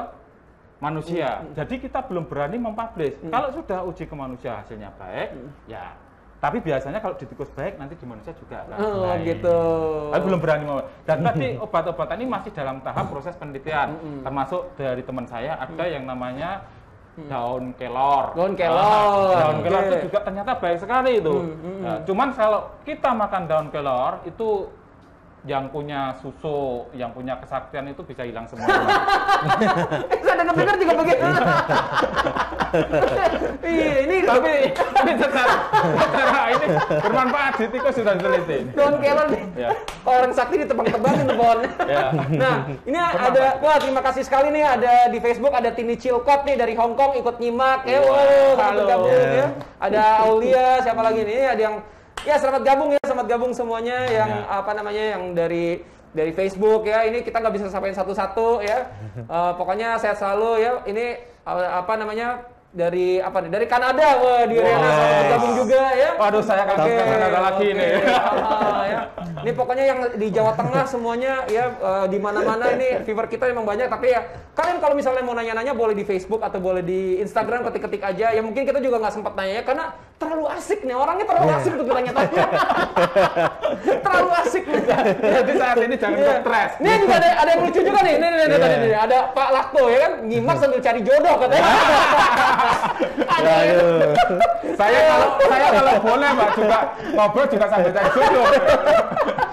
manusia. Jadi kita belum berani mempublish. Kalau sudah uji ke manusia hasilnya baik, ya. Tapi biasanya kalau di tikus baik, nanti di manusia juga akan baik. Gitu. Tapi belum berani mau. Dan tadi obat-obatan ini masih dalam tahap proses penelitian. Termasuk dari teman saya ada yang namanya daun kelor. Daun kelor. Daun kelor itu juga ternyata baik sekali itu. Nah, cuman kalau kita makan daun kelor itu yang punya susu, yang punya kesaktian itu bisa hilang semua. Saya dengar juga begitu. Iya, ini tapi secara ini bermanfaat di tikus sudah diteliti. Daun kelor nih. Ya. Orang sakti ditebang-tebangin pohonnya. Ya. Nah, ini ada, wah terima kasih sekali nih ada di Facebook ada Tini Chilcott nih dari Hong Kong ikut nyimak. Selamat bergabung ya. Ada Aulia, siapa lagi nih? Ada yang selamat gabung semuanya yang yang dari Facebook ya. Ini kita nggak bisa sampaikan satu-satu ya. Pokoknya sehat selalu ya. Ini dari Kanada. Wah, di Rena selamat bergabung juga ya. Waduh, saya akan ke Kanada lagi nih. Ya. Ini pokoknya yang di Jawa Tengah semuanya ya, di mana-mana ini viewer kita memang banyak, tapi ya kalian kalau misalnya mau nanya-nanya boleh di Facebook atau boleh di Instagram, ketik-ketik aja. Ya mungkin kita juga nggak sempat nanya ya karena terlalu asik nih orangnya, terlalu asik untuk ditanya-tanya. Terlalu asik nih. Jadi saat ini jangan stres. Ini juga ada yang lucu juga nih. Ini ada Pak Lakto ya kan nyimak sambil cari jodoh katanya. Saya kalau boleh Mbak juga ngobrol juga sambil cari jodoh.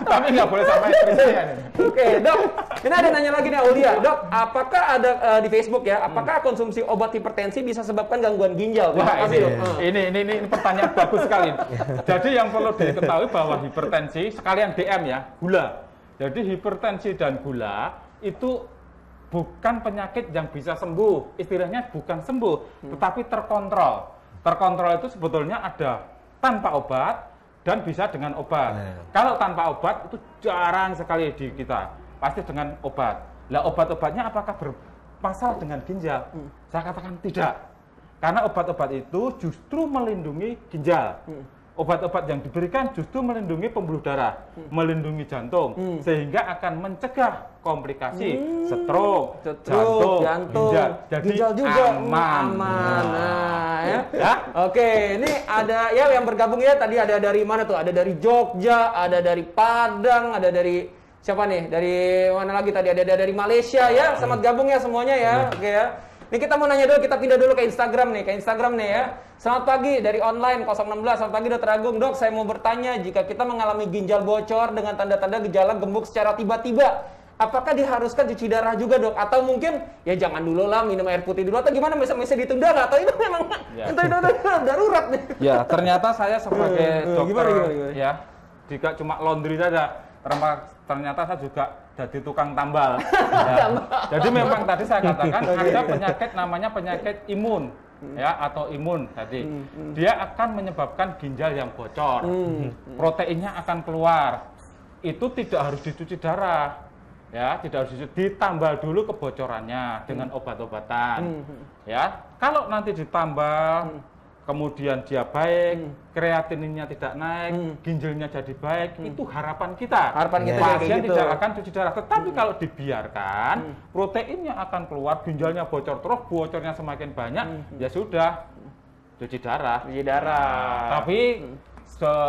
Tapi nggak boleh sama istri saya nih. Oke, Dok. Ini ada nanya lagi nih Aulia. Dok, apakah ada di Facebook ya, apakah konsumsi obat hipertensi bisa sebabkan gangguan ginjal? Wah, ini pertanyaan bagus sekali. Jadi yang perlu diketahui bahwa hipertensi, sekalian DM ya, gula. Jadi hipertensi dan gula itu bukan penyakit yang bisa sembuh. Istilahnya bukan sembuh, tetapi terkontrol. Terkontrol itu sebetulnya ada tanpa obat, dan bisa dengan obat. Kalau tanpa obat itu jarang sekali di kita, pasti dengan obat. Lah obat-obatnya apakah bermasalah dengan ginjal? Saya katakan tidak, karena obat-obat itu justru melindungi ginjal. Obat-obat yang diberikan justru melindungi pembuluh darah, melindungi jantung, sehingga akan mencegah komplikasi stroke, jantung, ginjal juga aman. Nah, ya. Oke, ini ada ya yang bergabung ya tadi ada dari mana tuh? Ada dari Jogja, ada dari Padang, ada dari siapa nih? Dari mana lagi tadi? Ada dari Malaysia ya. Selamat gabung ya semuanya ya. Oke ya. Ini kita mau nanya dulu, kita pindah dulu ke Instagram nih, ya. Selamat pagi dari online 016. Selamat pagi Dr. Agung. Dok, saya mau bertanya, jika kita mengalami ginjal bocor dengan tanda-tanda gejala gemuk secara tiba-tiba, apakah diharuskan cuci darah juga, Dok? Atau mungkin ya jangan dulu lah minum air putih dulu atau gimana, bisa ditunda nggak? Atau itu memang darurat nih? Ya, ternyata saya sebagai dokter gimana? Ya, jika cuma laundry saja, ternyata saya juga jadi tukang tambal. Ya. Jadi memang tadi saya katakan ada penyakit namanya penyakit imun, ya, atau imun tadi. Dia akan menyebabkan ginjal yang bocor, proteinnya akan keluar. Itu tidak harus dicuci darah, ya, tidak harus dicuci. Ditambal dulu kebocorannya dengan obat-obatan, ya. Kalau nanti ditambal, kemudian dia baik, kreatininnya tidak naik, ginjalnya jadi baik, itu harapan kita. Pasien gitu. tidak akan cuci darah. Tetapi kalau dibiarkan, proteinnya akan keluar, ginjalnya bocor terus, bocornya semakin banyak, ya sudah, cuci darah. Tapi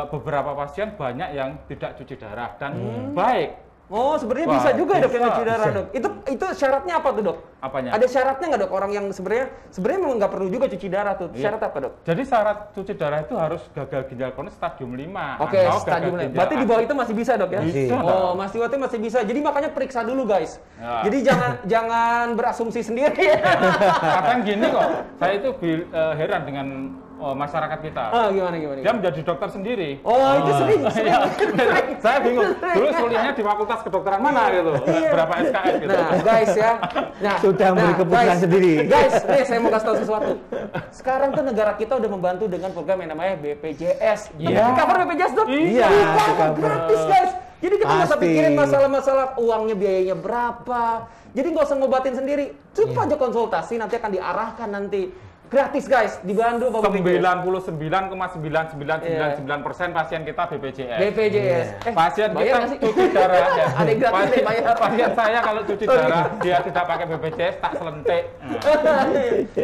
beberapa pasien banyak yang tidak cuci darah dan baik. Oh, sebenarnya bisa juga Dok yang cuci darah, Dok. Itu syaratnya apa tuh, Dok? Apanya? Ada syaratnya nggak, Dok? Orang yang sebenarnya memang nggak perlu juga cuci darah tuh. Syarat apa, Dok? Jadi syarat cuci darah itu harus gagal ginjal kronis stadium 5. Oke, stadium 5. Berarti di bawah itu masih bisa, Dok ya? Bisa. Oh, masih bisa. Jadi makanya periksa dulu, guys. Ya. Jadi jangan berasumsi sendiri ya. Kadang gini kok, saya itu heran dengan masyarakat kita. Gimana? Dia menjadi dokter sendiri. Oh, itu sering. Saya bingung. Dulu kuliahnya di fakultas kedokteran mana gitu. Berapa SKS gitu. Nah, guys ya. Sudah memberi keputusan sendiri. Guys, nih saya mau kasih tahu sesuatu. Sekarang tuh negara kita udah membantu dengan program yang namanya BPJS. Di cover BPJS, Dok? Iya. Gratis, guys. Jadi kita nggak usah pikirin masalah-masalah uangnya, biayanya berapa. Jadi nggak usah ngobatin sendiri. Cukup aja konsultasi, nanti akan diarahkan nanti. Gratis, guys, dibantu Pak BPJS. 99,999% pasien kita BPJS. Pasien kita cuci darah ya. Ada gratis nih bayar. Pasien saya kalau cuci darah dia tidak pakai BPJS, tak selentik.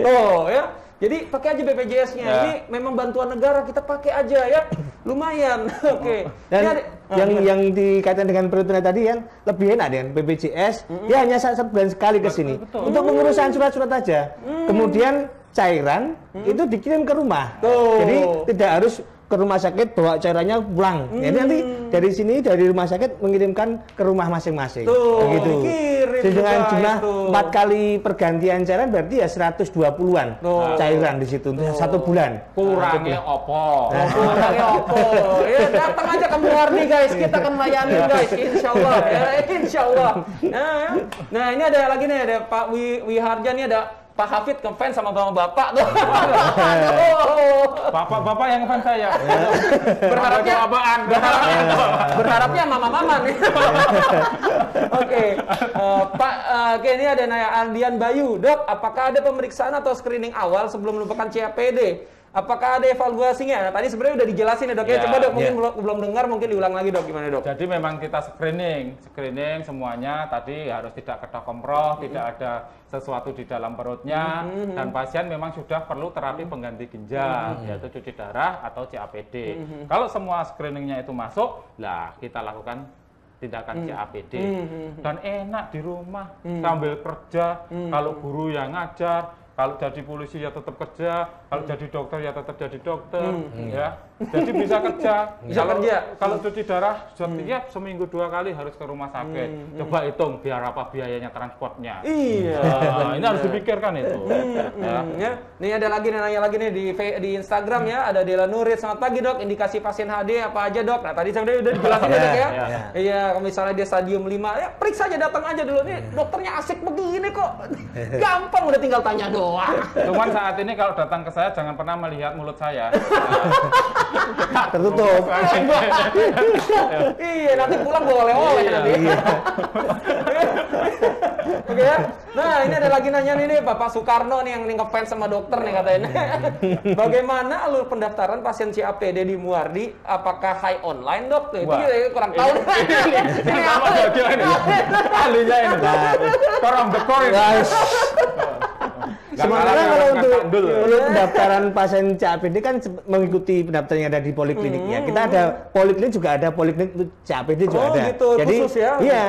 Oh ya. Jadi pakai aja BPJS-nya. Ya. Ini memang bantuan negara, kita pakai aja ya. Lumayan. Oke. Dan yang dikaitkan dengan perhitungan tadi kan lebih enak dengan BPJS. Dia hanya sebulan sekali ke sini. Untuk pengurusan surat-surat aja. Kemudian cairan itu dikirim ke rumah. Jadi tidak harus ke rumah sakit bawa cairannya pulang. Jadi nanti dari sini dari rumah sakit mengirimkan ke rumah masing-masing. Begitu. Dengan jumlah 4 kali pergantian cairan berarti ya 120-an cairan di situ untuk 1 bulan. Kurangnya opo. Ya datang aja ke Muardi, guys. Kita akan melayani, guys. Insyaallah. Ya, insyaallah. Nah, ini ada lagi nih, ada Pak Wiharja nih, ada Pak Hafid ngefans sama bapak tuh. Bapak yang ngefans saya. Berharapnya mama-mama nih. Oke. Pak, ini ada nanya Andian Bayu. Dok, apakah ada pemeriksaan atau screening awal sebelum melupakan CAPD? Apakah ada evaluasinya? Nah, tadi sebenarnya udah dijelasin ya, Dok. Ya, coba Dok, mungkin belum dengar, mungkin diulang lagi, Dok. Gimana, Dok? Jadi memang kita screening semuanya tadi harus tidak ketok komproh, tidak ada sesuatu di dalam perutnya, dan pasien memang sudah perlu terapi pengganti ginjal, yaitu cuci darah atau CAPD. Kalau semua screeningnya itu masuk, lah kita lakukan tindakan CAPD. Dan enak di rumah, sambil kerja, kalau guru yang ngajar, kalau jadi polisi ya tetap kerja, kalau jadi dokter ya tetap jadi dokter, ya. Jadi bisa kerja. Kalau cuci darah setiap seminggu 2 kali harus ke rumah sakit. Coba hitung biar apa biayanya transportnya. Iya. Ini harus dipikirkan itu. Ya. Nih ada lagi nanya lagi nih di Instagram ya, ada Dela Nurid. Selamat pagi, Dok. Indikasi pasien HD apa aja, Dok? Nah, tadi sebenarnya udah dijelasin ya, Dok ya. Iya, kalau misalnya dia stadium 5, ya periksa aja, datang aja dulu nih. Dokternya asik begini kok. Gampang, udah tinggal tanya doang. doang. Cuman saat ini kalau datang ke saya jangan pernah melihat mulut saya. Tertutup. Iya, nanti pulang bawa oleh-oleh nanti. Oke ya. Nah, ini ada lagi nanya nih Bapak Soekarno nih yang ngefans sama dokter nih katanya. Bagaimana alur pendaftaran pasien CAPD di Muardi? Apakah high online, Dok? Itu kurang tahu. Ini apa ini? Ahlinya ini. Korong dekor ini. Sementara kalau untuk pendaftaran pasien CAPD kan mengikuti pendaftaran yang ada di poliklinik ya. Kita ada poliklinik juga ada poliklinik untuk CAPD juga ada. Gitu, jadi khusus ya? Iya,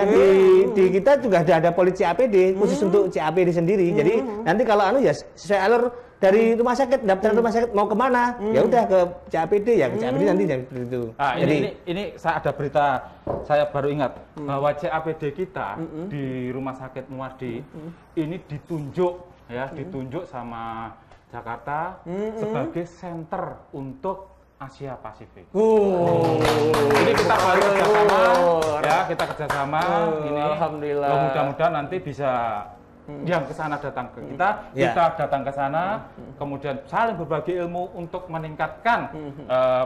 di kita juga ada polik CAPD khusus untuk CAPD sendiri. Jadi nanti kalau ya sesuai alur dari rumah sakit, daftar rumah sakit mau kemana, ya udah ke CAPD ya, ke CAPD nanti itu. Ah, ini saya ada berita, saya baru ingat bahwa CAPD kita di Rumah Sakit Muardi ini ditunjuk sama Jakarta sebagai center untuk Asia Pasifik. Ini kita baru kerjasama, ya kita kerjasama. Ini alhamdulillah. Mudah-mudahan nanti bisa yang ke sana datang ke kita, kita datang ke sana, kemudian saling berbagi ilmu untuk meningkatkan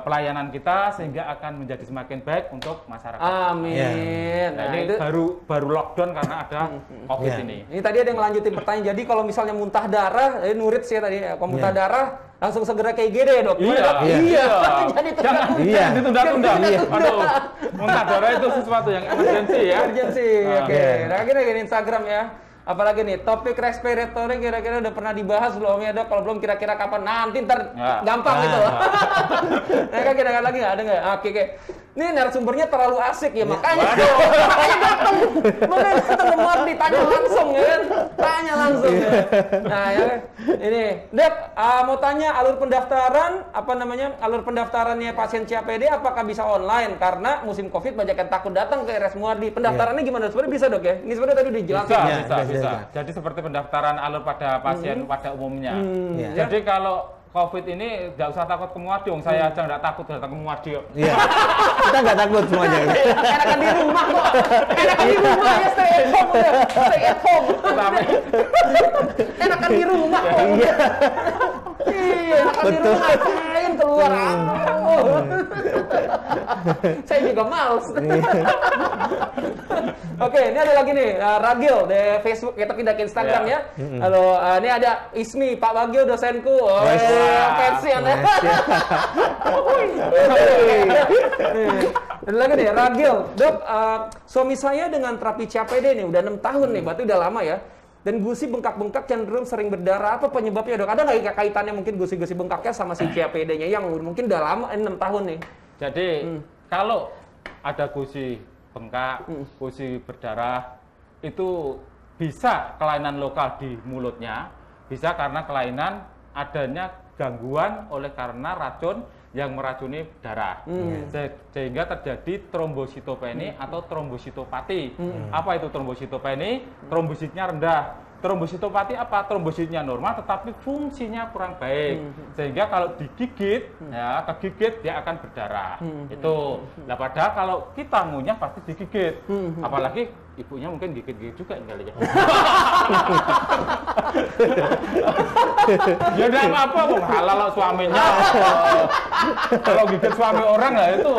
pelayanan kita sehingga akan menjadi semakin baik untuk masyarakat. Amin. Nah, ini baru lockdown karena ada COVID ini. Ini tadi ada yang ngelanjutin pertanyaan. Jadi kalau misalnya muntah darah, Nurit sih tadi, kalau muntah darah langsung segera ke IGD ya, Dok? Iya. Jangan ditunda-tunda. Aduh, muntah darah itu sesuatu yang emergensi ya. Emergensi. Oke. Nah, gini Instagram ya. Apalagi nih, topik respiratory kira-kira udah pernah dibahas belum ya, Dok? Kalau belum kira-kira kapan? Nanti ntar gampang gitu loh. Nah, kan kira-kira lagi nggak ada nggak? Oke. Ini narasumbernya terlalu asik ya, makanya datang. Makanya datang ke Muardi, tanya langsung ya kan? Tanya langsung ya. Nah, ya ini, Dok, mau tanya alur pendaftarannya pasien CAPD apakah bisa online? Karena musim COVID banyak yang takut datang ke RS Muardi. Pendaftarannya gimana? Sebenarnya bisa, Dok ya? Ini sebenarnya tadi dijelaskan. Bisa. Jadi seperti pendaftaran alur pada pasien pada umumnya. Jadi kalau COVID ini nggak usah takut ke Muardi, saya aja nggak takut datang ke Muardi. Iya. Kita nggak takut semuanya. Enakan di rumah kok. Enakan di rumah ya, stay at home udah. Stay at home. Enakan di rumah kok. Iya, enakan di rumah ngapain keluar. Saya juga males. Oke, ini ada lagi nih, Ragil di Facebook, kita pindah ke Instagram ya. Halo, ini ada Ismi, Pak Bagio dosenku. Pensiun ya. Ada lagi nih, Ragil. Dok, suami saya dengan terapi CAPD nih, udah 6 tahun nih, berarti udah lama ya. Dan gusi bengkak-bengkak cenderung sering berdarah. Apa penyebabnya, Dok? Ada nggak kaitannya mungkin gusi-gusi bengkaknya sama si CAPD-nya yang mungkin udah lama, 6 tahun nih? Jadi, kalau ada gusi bengkak, gusi berdarah, itu bisa kelainan lokal di mulutnya, bisa karena kelainan adanya gangguan oleh karena racun yang meracuni darah, sehingga terjadi trombositopeni atau trombositopati. Apa itu trombositopeni? Trombositnya rendah. Trombositopati apa? Trombositnya normal tetapi fungsinya kurang baik, sehingga kalau digigit, kegigit dia akan berdarah. Itu. Nah, padahal kalau kita ngunyah pasti digigit, apalagi ibunya mungkin gigit-gigit juga kali ya. Ya enggak apa-apa, mau halal suaminya. Kalau gigit suami orang lah itu.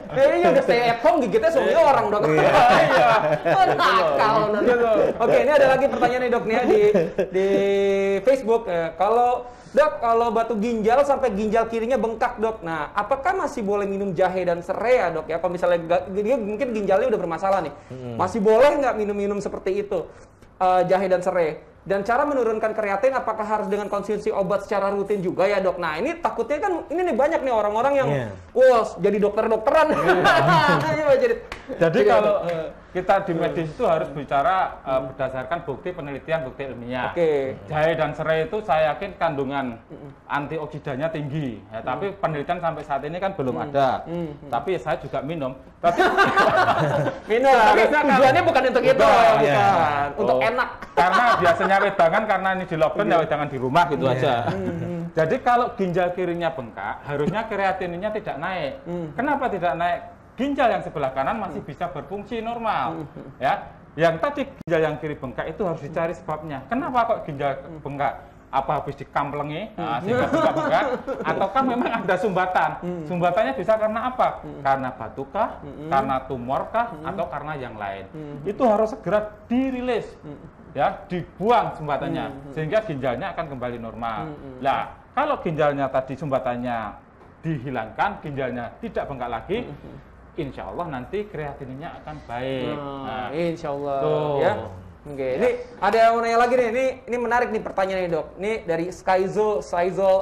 Kayaknya udah stay at home gigitnya suami orang, Dok. Iya. Nakal. Oke, ini ada lagi pertanyaan nih, Dok, nih ya, di Facebook. Kalau batu ginjal sampai ginjal kirinya bengkak, Dok. Nah, apakah masih boleh minum jahe dan serai ya, Dok ya? Kalau misalnya dia mungkin ginjalnya udah bermasalah nih. Masih boleh nggak minum-minum seperti itu? Jahe dan serai. Dan cara menurunkan kreatin apakah harus dengan konsumsi obat secara rutin juga ya, Dok? Nah, ini takutnya kan ini nih banyak nih orang-orang yang jadi dokter-dokteran. Jadi kalau kita di medis itu harus bicara berdasarkan bukti penelitian, bukti ilmiah. Jahe dan serai itu saya yakin kandungan antioksidannya tinggi. Ya, tapi penelitian sampai saat ini kan belum ada. Tapi saya juga minum. Tapi tujuannya bukan untuk itu, bukan. Untuk enak. Karena biasanya wedangan karena ini di lockdown ya wedangan di rumah gitu aja. Jadi kalau ginjal kirinya bengkak, harusnya kreatininnya tidak naik. Kenapa tidak naik? Ginjal yang sebelah kanan masih bisa berfungsi normal, ya. yang tadi ginjal yang kiri bengkak itu harus dicari sebabnya. Kenapa kok ginjal bengkak? Apa habis dikamplengi sehingga bengkak-bengkak? Ataukah memang ada sumbatan? Sumbatannya bisa karena apa? Karena batukah? Karena tumorkah? Atau karena yang lain? Itu harus segera dirilis, ya, dibuang sumbatannya sehingga ginjalnya akan kembali normal. Nah, kalau ginjalnya tadi sumbatannya dihilangkan, ginjalnya tidak bengkak lagi, insya Allah nanti kreatininnya akan baik. Nah, insya Allah. Tuh. Ya. Oke, ini ada yang mau nanya lagi nih. Ini menarik nih pertanyaannya, Dok. Ini dari Skyzol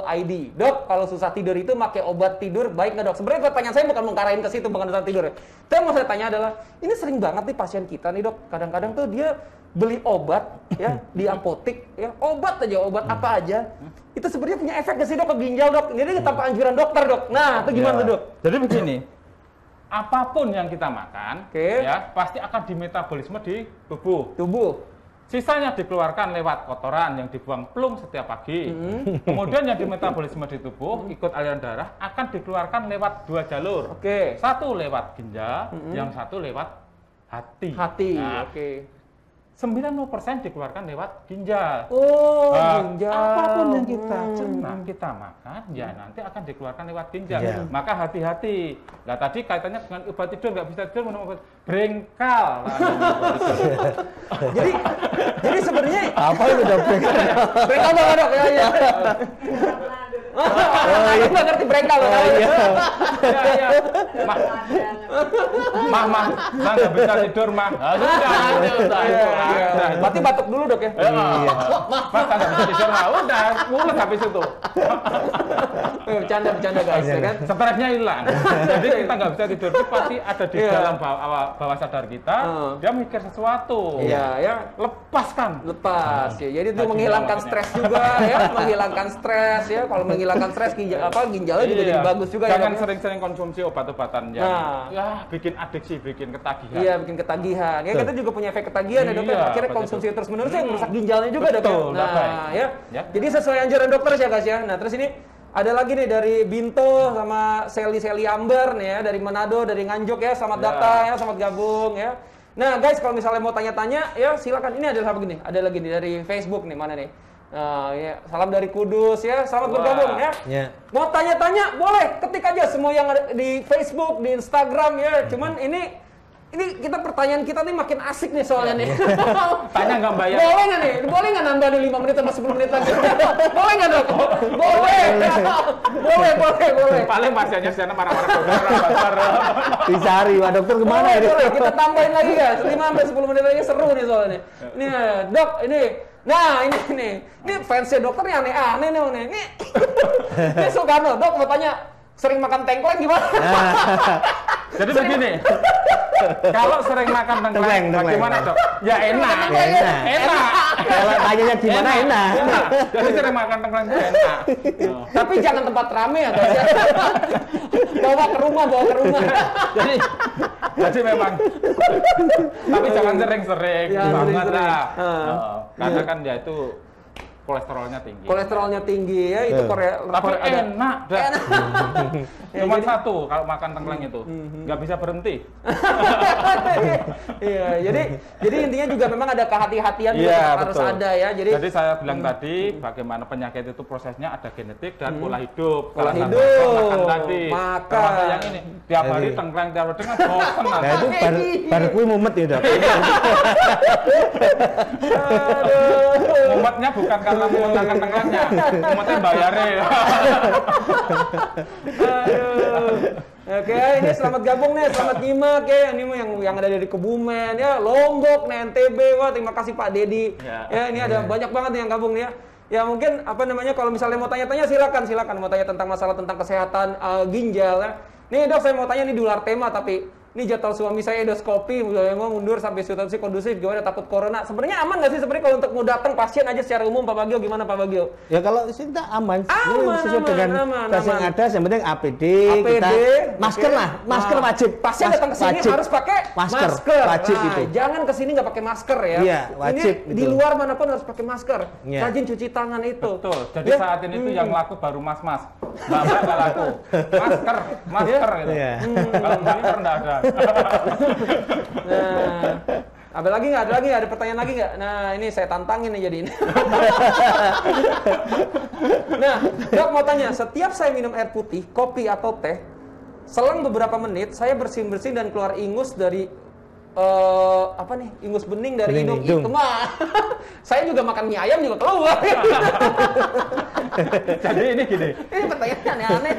ID. Dok, kalau susah tidur itu pakai obat tidur baik nggak, Dok? Sebenarnya pertanyaan saya bukan mengarahin ke situ, bukan susah tidur. Tapi yang mau saya tanya adalah, ini sering banget nih pasien kita nih, Dok. Kadang-kadang tuh dia beli obat ya di apotik ya, obat apa aja. Itu sebenarnya punya efek nggak sih, Dok, ke ginjal, Dok? Ini tanpa anjuran dokter, Dok. Nah, itu gimana, Dok? Jadi begini. Apapun yang kita makan, ya pasti akan dimetabolisme di tubuh. Sisanya dikeluarkan lewat kotoran yang dibuang plung setiap pagi. Kemudian yang dimetabolisme di tubuh ikut aliran darah akan dikeluarkan lewat 2 jalur. Satu lewat ginjal, yang satu lewat hati. Nah, 90% dikeluarkan lewat ginjal. Ginjal. Apapun yang kita cerna, kita makan, ya nanti akan dikeluarkan lewat ginjal. Maka hati-hati. Nah, tadi kaitannya dengan obat tidur, nggak bisa tidur minum obat brengkal. jadi sebenarnya Apa itu, Dok? brengkal apa, Dok? Ya. Aku nggak ngerti brengkal. Mah, nggak bisa tidur, Mah. Berarti batuk dulu, Dok, ya? Mah, nggak bisa tidur, Mah. Udah, mulut habis itu. Bercanda guys, ya kan? Stresnya hilang. Jadi kita nggak bisa tidur itu pasti ada di dalam bawah sadar kita. Dia mikir sesuatu. Iya, ya. Lepaskan. Lepas. Ya. Jadi itu menghilangkan stres juga, ya. Menghilangkan stres, ya. Kalau menghilangkan stres, ginjalnya juga jadi bagus juga. Jangan ya, sering-sering konsumsi obat-obatan yang bikin adiksi, bikin ketagihan. Iya, bikin ketagihan. Ya, kita juga punya efek ketagihan ya, Dok. Akhirnya konsumsi terus-menerus yang merusak ginjalnya juga, Dok. Nah, ya. Jadi sesuai anjuran dokter ya, guys, ya. Nah, terus ini ada lagi nih dari Binto sama Seli Amber nih ya, dari Manado, dari Nganjuk ya. Selamat datang ya, selamat gabung ya. Nah, guys, kalau misalnya mau tanya-tanya ya silakan. Ini ada begini, ada lagi nih dari Facebook nih, mana nih? Ya, salam dari Kudus ya, selamat bergabung ya. Mau tanya-tanya boleh, ketik aja semua yang ada di Facebook, di Instagram ya. Cuman ini kita pertanyaan kita nih makin asik nih soalnya nih. Tanya nggak bayar. Boleh nggak nih? Boleh nggak nambah nih 5 menit atau 10 menit lagi? Boleh nggak, Dok? Boleh. Boleh. Paling pasiennya sana marah-marah. Dicari, Pak Dokter kemana ya? Boleh. Kita tambahin lagi guys, 5 sampai 10 menit lagi seru nih soalnya. Nih, Dok, ini. Nah, ini fansnya dokter yang aneh-aneh nih. Ini Soekarno, Dok mau tanya, sering makan tengkleng gimana? Jadi begini, kalau sering makan tengkleng, bagaimana, Dok? Ya enak. Kalau tanyanya gimana enak. Jadi sering makan tengkleng itu enak. Tapi jangan tempat rame ya, guys. Bawa ke rumah. Jadi memang. Tapi jangan sering-sering banget lah. Karena kan ya itu kolesterolnya tinggi ya, itu tapi enak dah. Cuma satu kalau makan tengkleng itu nggak bisa berhenti. Iya, jadi intinya juga memang ada kehati-hatian harus ada ya. Jadi saya bilang tadi bagaimana penyakit itu prosesnya ada genetik dan pola hidup. Makan tadi. Yang ini tiap hari tengkleng tiap hari dengan bosan. Nah itu baru kui mumet ya, Dok. Mumetnya bukan karena menggunakan tengklengnya, mumetnya bayarnya. Oke, ini selamat gabung nih, selamat nyimak ya. Ini yang ada dari Kebumen ya, Lombok, nih, NTB. Wah, terima kasih Pak Dedi. Ya, ini ada banyak banget nih yang gabung nih ya. Ya mungkin kalau misalnya mau tanya-tanya silakan mau tanya tentang masalah tentang kesehatan ginjal ya. Nih, Dok, saya mau tanya nih di luar tema tapi ini jadwal suami saya endoskopi, mau mundur sampai situasi kondusif, gimana takut corona. Sebenarnya aman nggak sih sebenarnya kalau untuk mau datang pasien aja secara umum, Pak Bagio, gimana Pak Bagio? Ya kalau di sini kita aman. Sesuai dengan tes yang ada, yang penting APD kita, masker wajib. Pasien datang ke sini harus pakai masker. Wajib itu. Jangan ke sini nggak pakai masker ya. Iya, wajib. Ini di luar manapun harus pakai masker. Rajin cuci tangan itu. Betul. Jadi saat ini tuh yang laku baru mas-mas. Mbak nggak laku. Masker gitu. Kalau masker nggak ada. Ada lagi nggak? Ada pertanyaan lagi nggak? Nah, ini saya tantangin nih jadi ini. Nah, Dok mau tanya, setiap saya minum air putih, kopi atau teh, selang beberapa menit saya bersin-bersin dan keluar ingus dari ingus bening dari hidung. Itu mah saya juga makan mie ayam juga keluar. Jadi ini gini. Ini pertanyaan aneh.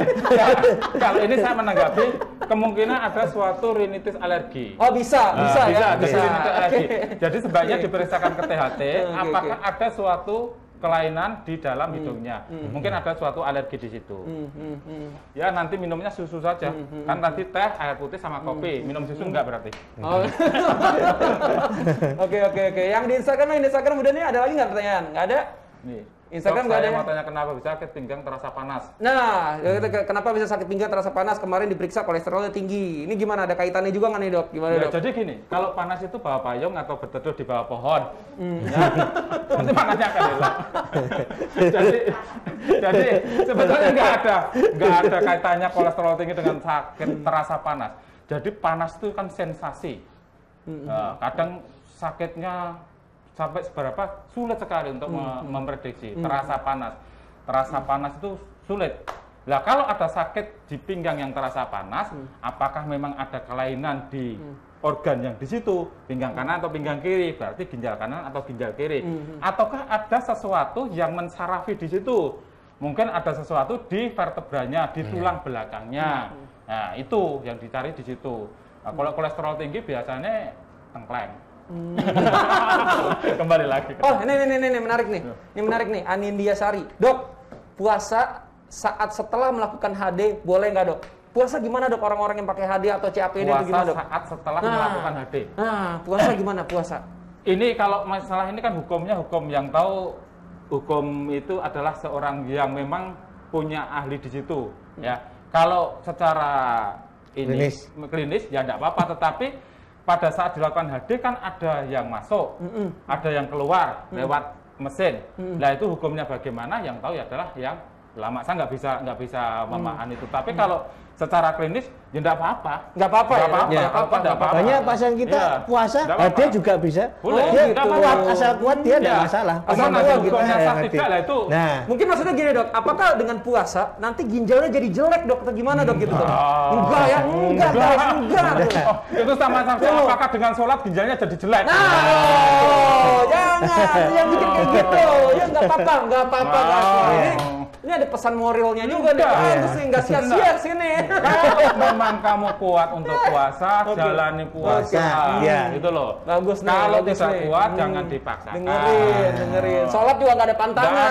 Kalau ini saya menanggapi kemungkinan ada suatu rinitis alergi. Oh bisa ya. Bisa. Rinitis alergi. Jadi sebaiknya diperiksakan ke THT apakah ada suatu kelainan di dalam hidungnya. Mungkin ada suatu alergi di situ. Ya nanti minumnya susu saja. Kan tadi teh, air putih sama kopi. Minum susu enggak berarti. Oh. Oke. Yang di Instagram udah nih ada lagi nggak pertanyaan? Nggak ada? Nih. Instagram nggak ada. Saya mau tanya kenapa bisa sakit pinggang terasa panas. Nah, kenapa bisa sakit pinggang terasa panas? Kemarin diperiksa kolesterolnya tinggi. Ini gimana? Ada kaitannya juga nggak nih dok? Gimana ya, dok? Jadi gini, kalau panas itu bawa payung atau berteduh di bawah pohon, ya, nanti panasnya akan hilang. jadi sebetulnya nggak ada kaitannya kolesterol tinggi dengan sakit terasa panas. Jadi panas itu kan sensasi. Kadang sakitnya sampai seberapa sulit sekali untuk memprediksi. Terasa panas itu sulit. Nah kalau ada sakit di pinggang yang terasa panas, apakah memang ada kelainan di organ yang di situ, pinggang kanan atau pinggang kiri, berarti ginjal kanan atau ginjal kiri, ataukah ada sesuatu yang mensarafi di situ? Mungkin ada sesuatu di vertebranya, di tulang belakangnya. Nah itu yang dicari di situ. Nah, kalau kolesterol tinggi biasanya tengkleng. Kembali lagi. Oh, ini menarik nih. Ini menarik nih, Anindya Sari. Dok, puasa saat setelah melakukan HD boleh nggak dok? Puasa gimana dok orang-orang yang pakai HD atau CAPD itu gimana dok? Puasa saat setelah melakukan HD. Puasa gimana puasa? Ini kalau masalah ini kan hukumnya hukum yang tahu hukum itu adalah seorang yang memang punya ahli di situ. Ya, kalau secara ini klinis ya tidak apa-apa, tetapi pada saat dilakukan HD kan ada yang masuk, ada yang keluar lewat mesin. Nah itu hukumnya bagaimana? Yang tahu ya adalah yang lama. Saya nggak bisa memahami itu. Tapi kalau secara klinis ya nggak apa-apa. Nggak apa-apa. Banyak pasien kita puasa HD juga bisa. Boleh. Dia kuat, asal kuat dia nggak masalah. Asal nanti hukumnya sah tidak lah itu. Nah, mungkin maksudnya gini dok, apakah dengan puasa nanti ginjalnya jadi jelek dok atau gimana dok gitu dok? Enggak ya, enggak. Itu sama saja. Apakah dengan sholat ginjalnya jadi jelek? Jangan bikin kayak gitu. Ya nggak apa-apa. Ini ada pesan moralnya juga nih. Bagus nih, nggak sia-sia sini. Kalau memang kamu kuat untuk puasa, jalani puasa. Gitu loh. Bagus nih. Kalau tidak kuat, jangan dipaksakan. Dengerin. Sholat juga nggak ada pantangan.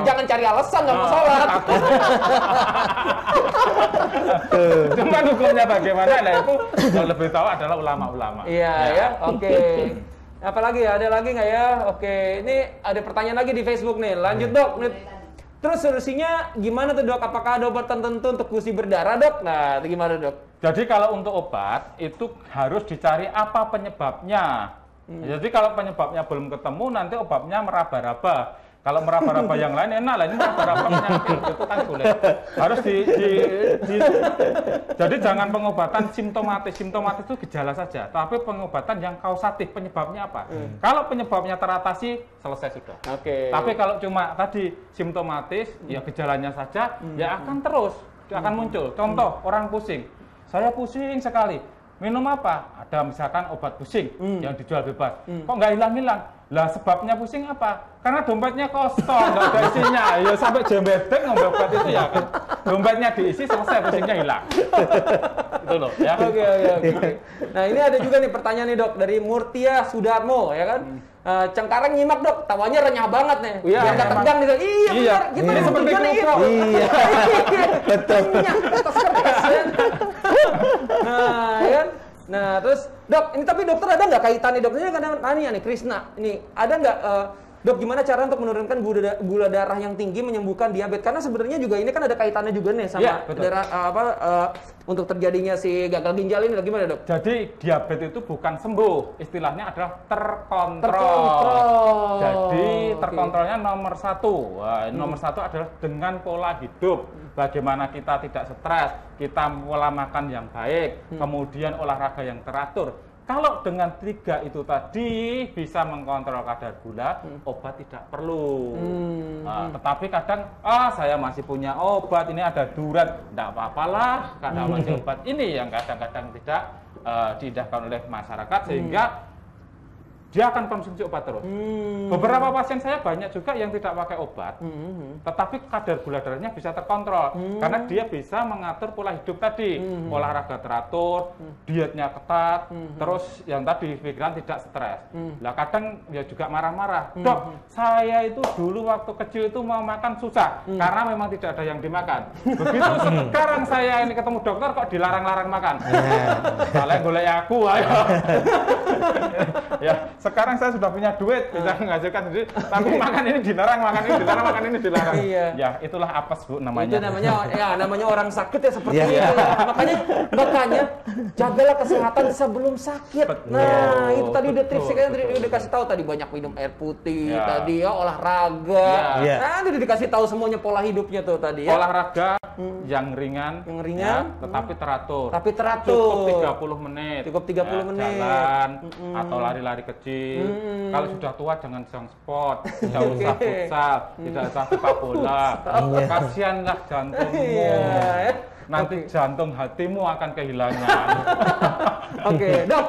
Jangan cari alasan nggak mau sholat. Cuma hukumnya bagaimana? Nah itu yang lebih tahu adalah ulama-ulama. Iya ya. Oke. Apalagi ya? Ada lagi nggak ya? Oke. Ini ada pertanyaan lagi di Facebook nih. Lanjut dok. Terus solusinya gimana tuh dok? Apakah ada obat tertentu untuk gusi berdarah dok? Nah, itu gimana dok? Jadi kalau untuk obat itu harus dicari apa penyebabnya. Jadi kalau penyebabnya belum ketemu nanti obatnya meraba-raba. Kalau meraba-raba yang lain enak lah, ini meraba-raba penyakit itu kan sulit. Harus jadi jangan pengobatan simptomatis. Simptomatis itu gejala saja, tapi pengobatan yang kausatif, penyebabnya apa? Kalau penyebabnya teratasi, selesai sudah. Tapi kalau cuma tadi simptomatis, ya gejalanya saja, ya akan terus akan muncul. Contoh, orang pusing. Saya pusing sekali. Minum apa? Ada misalkan obat pusing yang dijual bebas. Kok nggak hilang-hilang? Lah sebabnya pusing apa? Karena dompetnya kosong, nggak ada isinya. Ya sampai jembedek ngombe obat itu ya kan. Dompetnya diisi selesai, pusingnya hilang. Itu loh ya. Oke. Nah ini ada juga nih pertanyaan nih dok dari Murtia Sudarmo ya kan. Cengkareng nyimak dok, tawanya renyah banget nih. Iya, yang nggak tegang gitu. Iya. Kita seperti itu. Iya. Betul. Nah, ya kan? Nah, terus dok, ini tapi dokter ada nggak kaitannya dokternya kadang nanya nih Krisna, ini ada nggak dok gimana cara untuk menurunkan gula darah yang tinggi menyembuhkan diabetes? Karena sebenarnya juga ini kan ada kaitannya juga nih sama darah untuk terjadinya si gagal ginjal ini, gimana dok? Jadi diabetes itu bukan sembuh, istilahnya adalah terkontrol. Jadi terkontrolnya nomor satu. Nomor satu adalah dengan pola hidup. Bagaimana kita tidak stres, kita pola makan yang baik, kemudian olahraga yang teratur. Kalau dengan 3 itu tadi bisa mengkontrol kadar gula, obat tidak perlu. Tetapi kadang, saya masih punya obat, ini ada durat, tidak apa-apalah, karena masih obat ini yang kadang-kadang tidak diindahkan oleh masyarakat, sehingga dia akan konsumsi obat terus. Beberapa pasien saya banyak juga yang tidak pakai obat, tetapi kadar gula darahnya bisa terkontrol karena dia bisa mengatur pola hidup tadi, olahraga teratur, dietnya ketat, terus yang tadi pikiran tidak stres. Lah kadang ya juga marah-marah, dok, saya itu dulu waktu kecil itu mau makan susah karena memang tidak ada yang dimakan. Begitu sekarang saya ini ketemu dokter kok dilarang-larang makan. Kalian golek aku, ayo. Ya, sekarang saya sudah punya duit bisa menghasilkan sendiri, tapi makan ini dilarang, makan ini dilarang, makan ini dilarang. Ya, itulah apes, Bu, namanya. Itu namanya orang sakit ya seperti itu. Makanya jagalah kesehatan sebelum sakit. Nah, itu tadi udah tips kan udah kasih tahu tadi, banyak minum air putih, tadi ya olahraga. Nah, udah dikasih tahu semuanya pola hidupnya tuh tadi ya. Olahraga yang ringan, tetapi teratur. Cukup 30 menit. Cukup 30 menit. Jalan atau lari-lari kecil. Kalau sudah tua jangan sedang sport, tidak usah futsal, tidak usah sepak bola. Kasihanlah jantungmu. Nanti jantung hatimu akan kehilangan. Oke, Dok.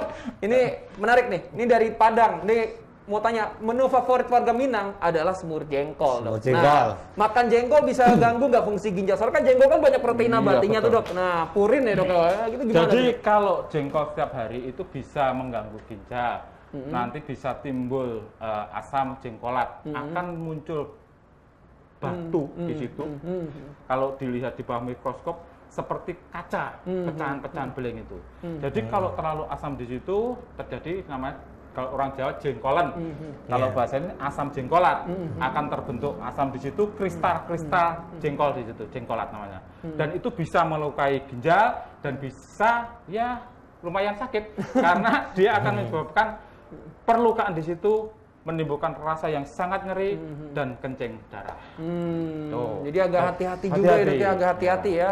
Ini menarik nih. Ini dari Padang. Nih mau tanya, menu favorit warga Minang adalah semur jengkol, Dok. Nah, makan jengkol bisa ganggu nggak fungsi ginjal? Soalnya kan jengkol kan banyak protein nabatinya tuh, Dok. Nah, purin ya, Dok. Gitu gimana? Jadi kalau jengkol setiap hari itu bisa mengganggu ginjal. Nanti bisa timbul asam jengkolat, akan muncul batu di situ. Kalau dilihat di bawah mikroskop seperti kaca, pecahan-pecahan beling itu. Jadi kalau terlalu asam di situ terjadi namanya, kalau orang Jawa jengkolan. Kalau bahasa ini asam jengkolat, akan terbentuk asam di situ, kristal-kristal jengkol di situ, jengkolat namanya. Dan itu bisa melukai ginjal dan bisa ya lumayan sakit karena dia akan menyebabkan perlukaan di situ, menimbulkan rasa yang sangat nyeri dan kencing darah. Jadi agak hati-hati juga ya, Dok, ya, agak hati-hati ya.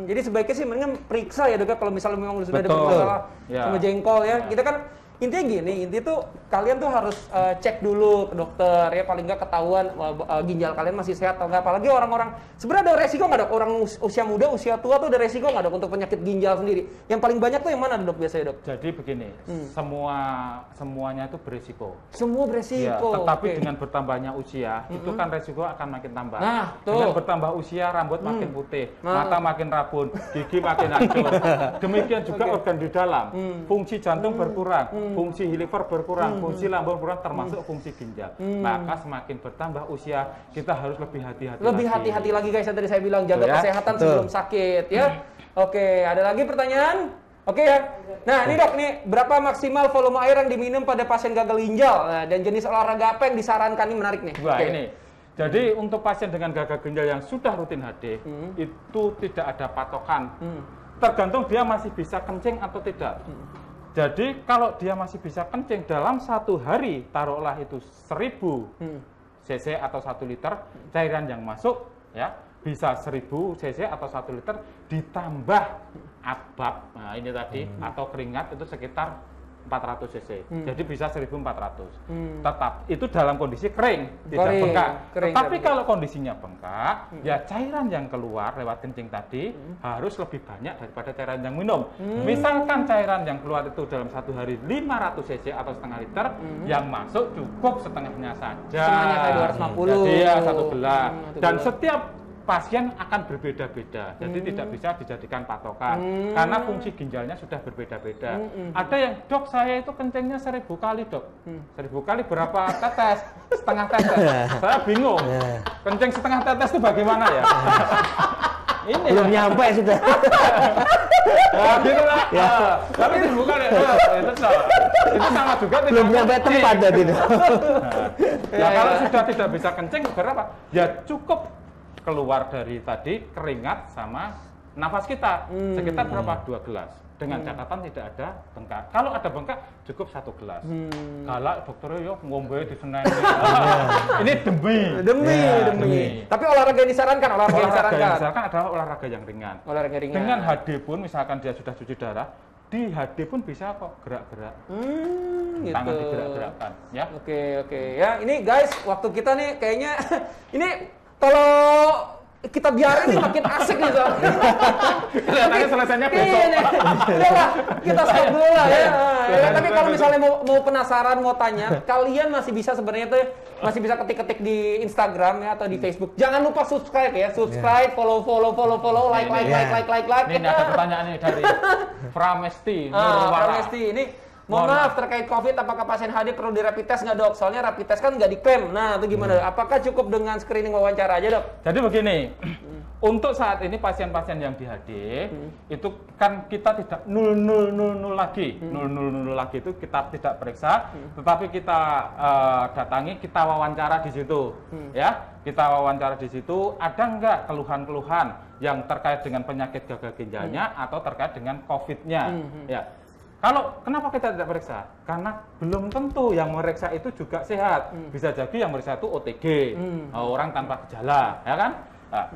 Jadi sebaiknya sih mendingan periksa ya, Dok, kalau misalnya memang sudah ada masalah sama jengkol ya. Kita kan intinya gini, intinya tuh kalian tuh harus cek dulu ke dokter ya, paling nggak ketahuan ginjal kalian masih sehat atau nggak. Apalagi orang-orang, sebenarnya ada resiko nggak, Dok? Orang usia muda, usia tua tuh ada resiko nggak, Dok, untuk penyakit ginjal sendiri? Yang paling banyak tuh yang mana, Dok, biasanya, Dok? Jadi begini, semuanya itu beresiko. Semua beresiko. Ya, tetapi dengan bertambahnya usia, itu kan resiko akan makin tambah. Nah, tuh. Dengan bertambah usia, rambut makin putih, mata makin rabun, gigi makin hancur. Demikian juga organ di dalam, fungsi jantung berkurang. Fungsi liver berkurang, fungsi lambung berkurang, termasuk fungsi ginjal. Maka semakin bertambah usia, kita harus lebih hati-hati. Lebih hati-hati lagi, guys. Yang tadi saya bilang, jaga kesehatan sebelum sakit ya. Oke, ada lagi pertanyaan? Oke ya. Nah, ini, Dok, nih berapa maksimal volume air yang diminum pada pasien gagal ginjal? Nah, dan jenis olahraga apa yang disarankan? Ini menarik nih. Wah, ini. Jadi untuk pasien dengan gagal ginjal yang sudah rutin HD, itu tidak ada patokan. Tergantung dia masih bisa kencing atau tidak. Jadi kalau dia masih bisa kencing dalam 1 hari, taruhlah itu 1000 cc atau 1 liter cairan yang masuk, ya bisa 1000 cc atau 1 liter ditambah abab, nah ini tadi, atau keringat itu sekitar 400 cc. Jadi bisa 1400. Tetap itu dalam kondisi kering, tidak bengkak. Tapi kalau kondisinya bengkak, ya cairan yang keluar lewat kencing tadi harus lebih banyak daripada cairan yang minum. Misalkan cairan yang keluar itu dalam 1 hari 500 cc atau setengah liter, yang masuk cukup setengahnya saja. Setengahnya kayak 250. Jadi ya 1 gelas. Dan setiap pasien akan berbeda-beda, jadi tidak bisa dijadikan patokan karena fungsi ginjalnya sudah berbeda-beda. Ada yang, Dok, saya itu kencingnya 1000 kali, Dok. 1000 kali berapa tetes? Setengah tetes. Saya bingung. Kencing setengah tetes itu bagaimana ya? Ini belum nyampe sudah. Ya, gitu lah. Ya. Tapi itu bukan ya. Itu sama juga. Belum nyampe tempat tadi. Ya, kalau sudah tidak bisa kencing berapa? Ya cukup keluar dari tadi keringat sama nafas kita sekitar berapa? 2 gelas. Dengan catatan tidak ada bengkak. Kalau ada bengkak cukup 1 gelas. Kalau dokternya yo ngombe di Senen. Ini demi. Tapi olahraga yang disarankan, olahraga yang disarankan adalah olahraga yang ringan. Olahraga ringan. Dengan HD pun misalkan dia sudah cuci darah, di HD pun bisa kok gerak-gerak. Gitu. Tangan digerak-gerakkan, ya. Oke. Ya, ini guys, waktu kita nih kayaknya ini kalau kita biarin nih makin asik nih soalnya. Kelihatannya selesainya besok. Udah lah, kita stop dulu lah ya. Tapi kalau misalnya mau penasaran, mau tanya, kalian masih bisa sebenarnya tuh masih bisa ketik-ketik di Instagram ya atau di Facebook. Jangan lupa subscribe ya, follow, like. Ini ada pertanyaan nih dari Pramesti. Pramesti ini. Mohon maaf terkait COVID, apakah pasien HD perlu di rapid test nggak dok? Soalnya rapid test kan nggak diklaim. Nah itu gimana? Apakah cukup dengan screening wawancara aja dok? Jadi begini, untuk saat ini pasien-pasien yang di HD itu kan kita tidak 000 lagi, 000 lagi itu kita tidak periksa, tetapi kita datangi, kita wawancara di situ, ya, kita wawancara di situ. Ada nggak keluhan-keluhan yang terkait dengan penyakit gagal ginjalnya atau terkait dengan COVID-nya, ya? Kalau kenapa kita tidak periksa? Karena belum tentu yang meriksa itu juga sehat. Bisa jadi yang meriksa itu OTG, orang tanpa gejala, ya kan? Nah,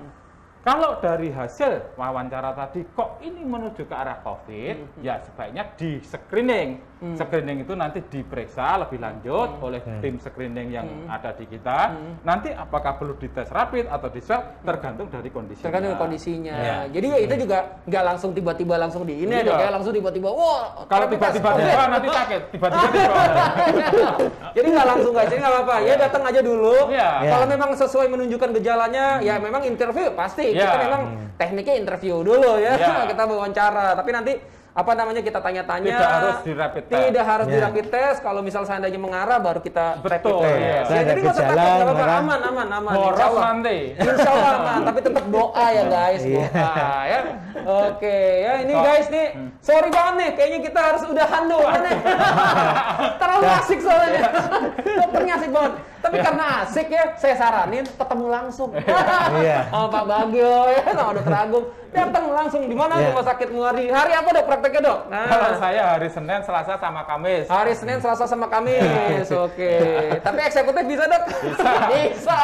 kalau dari hasil wawancara tadi kok ini menuju ke arah COVID, ya sebaiknya di screening. Screening itu nanti diperiksa lebih lanjut oleh tim screening yang ada di kita. Nanti apakah perlu dites rapid atau di swab tergantung dari kondisinya. Tergantung dari kondisinya. Ya. Jadi ya itu juga nggak langsung tiba-tiba langsung di ini, kayak langsung tiba-tiba, wah. Kalau tiba-tiba nanti sakit, tiba-tiba Jadi nggak langsung guys, jadi nggak apa-apa. Ya datang aja dulu. Ya. Kalau memang sesuai menunjukkan gejalanya, ya memang interview pasti. Kita memang tekniknya interview dulu ya. Kita wawancara. Tapi nanti apa namanya kita tanya-tanya. Tidak harus di rapid test. Tidak harus di rapid test. Kalau misal seandainya mengarah baru kita rapid Betul, test. ya. Ya, jadi nggak usah takut, nggak apa-apa, aman. Insya Allah. Nanti. Insya Allah aman. Tapi tetap doa ya guys, doa ya. Oke ya ini guys nih, sorry banget nih, kayaknya kita harus udahan dulu nih. Terlalu asik soalnya. Dokternya asik banget. Tapi karena asik ya, saya saranin ketemu langsung. Sama Pak Bagio ya, sama Dokter Agung. Datang langsung di mana rumah sakit Muardi. Hari apa dok prakteknya dok? Nah. Kalau saya hari Senin, Selasa sama Kamis. Hari Senin, Selasa sama Kamis. Oke. Tapi eksekutif bisa dok? Bisa.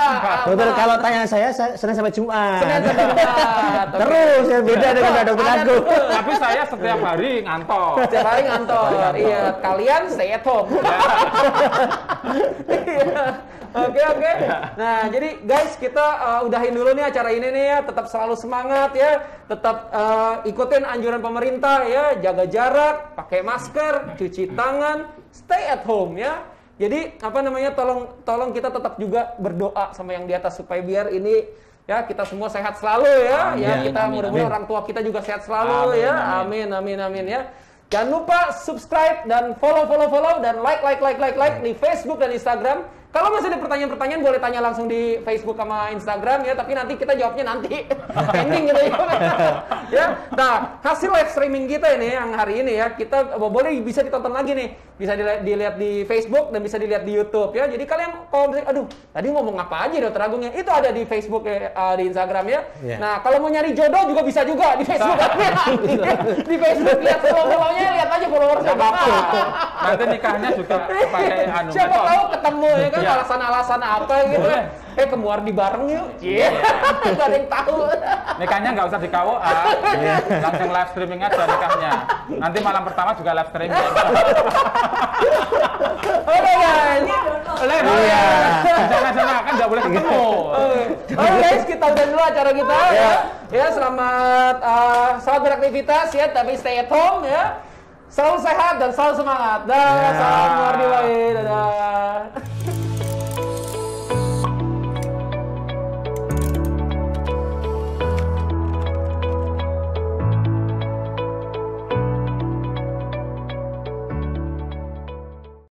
Dokter kalau tanya saya Senin sampai Jumat. Senin sampai Jumat. Terus ya beda dengan Dokter Agung. Tapi saya setiap hari ngantor. Setiap hari ngantor. Iya. Kalian stay at home. Oke. Nah, jadi guys kita udahin dulu nih acara ini nih ya. Tetap selalu semangat ya. Tetap ikutin anjuran pemerintah ya. Jaga jarak, pakai masker, cuci tangan, stay at home ya. Jadi apa namanya tolong kita tetap juga berdoa sama yang di atas supaya biar ini ya kita semua sehat selalu ya. Amin, ya kita mudah-mudahan orang tua kita juga sehat selalu ya. Amin ya. Jangan lupa subscribe dan follow dan like di Facebook dan Instagram. Kalau masih ada pertanyaan-pertanyaan boleh tanya langsung di Facebook sama Instagram ya, tapi nanti kita jawabnya nanti. Pending gitu ya. Nah, hasil live streaming kita ini yang hari ini ya, kita boleh bisa ditonton lagi nih. Bisa dilihat di Facebook dan bisa dilihat di YouTube ya. Jadi kalian kalau misalnya aduh, tadi ngomong apa aja Dokter Agungnya? Itu ada di Facebook ya, di Instagram ya. Nah, kalau mau nyari jodoh juga bisa juga di Facebook. Di Facebook lihat follow-nya, lihat aja followersnya. Nanti nikahnya juga pakai anu. Siapa tahu ketemu ya kan alasan-alasan apa gitu. Ke Muardi bareng yuk. Nggak ada yang tahu. Nikahnya nggak usah di KUA. Langsung live streaming aja nikahnya. Nanti malam pertama juga live streaming. Oke guys. Jangan kan nggak boleh ketemu. Oke guys, kita udah dulu acara kita ya. Ya selamat beraktivitas ya, tapi stay at home ya. Selalu sehat dan selalu semangat. Salam Muardi Dadah.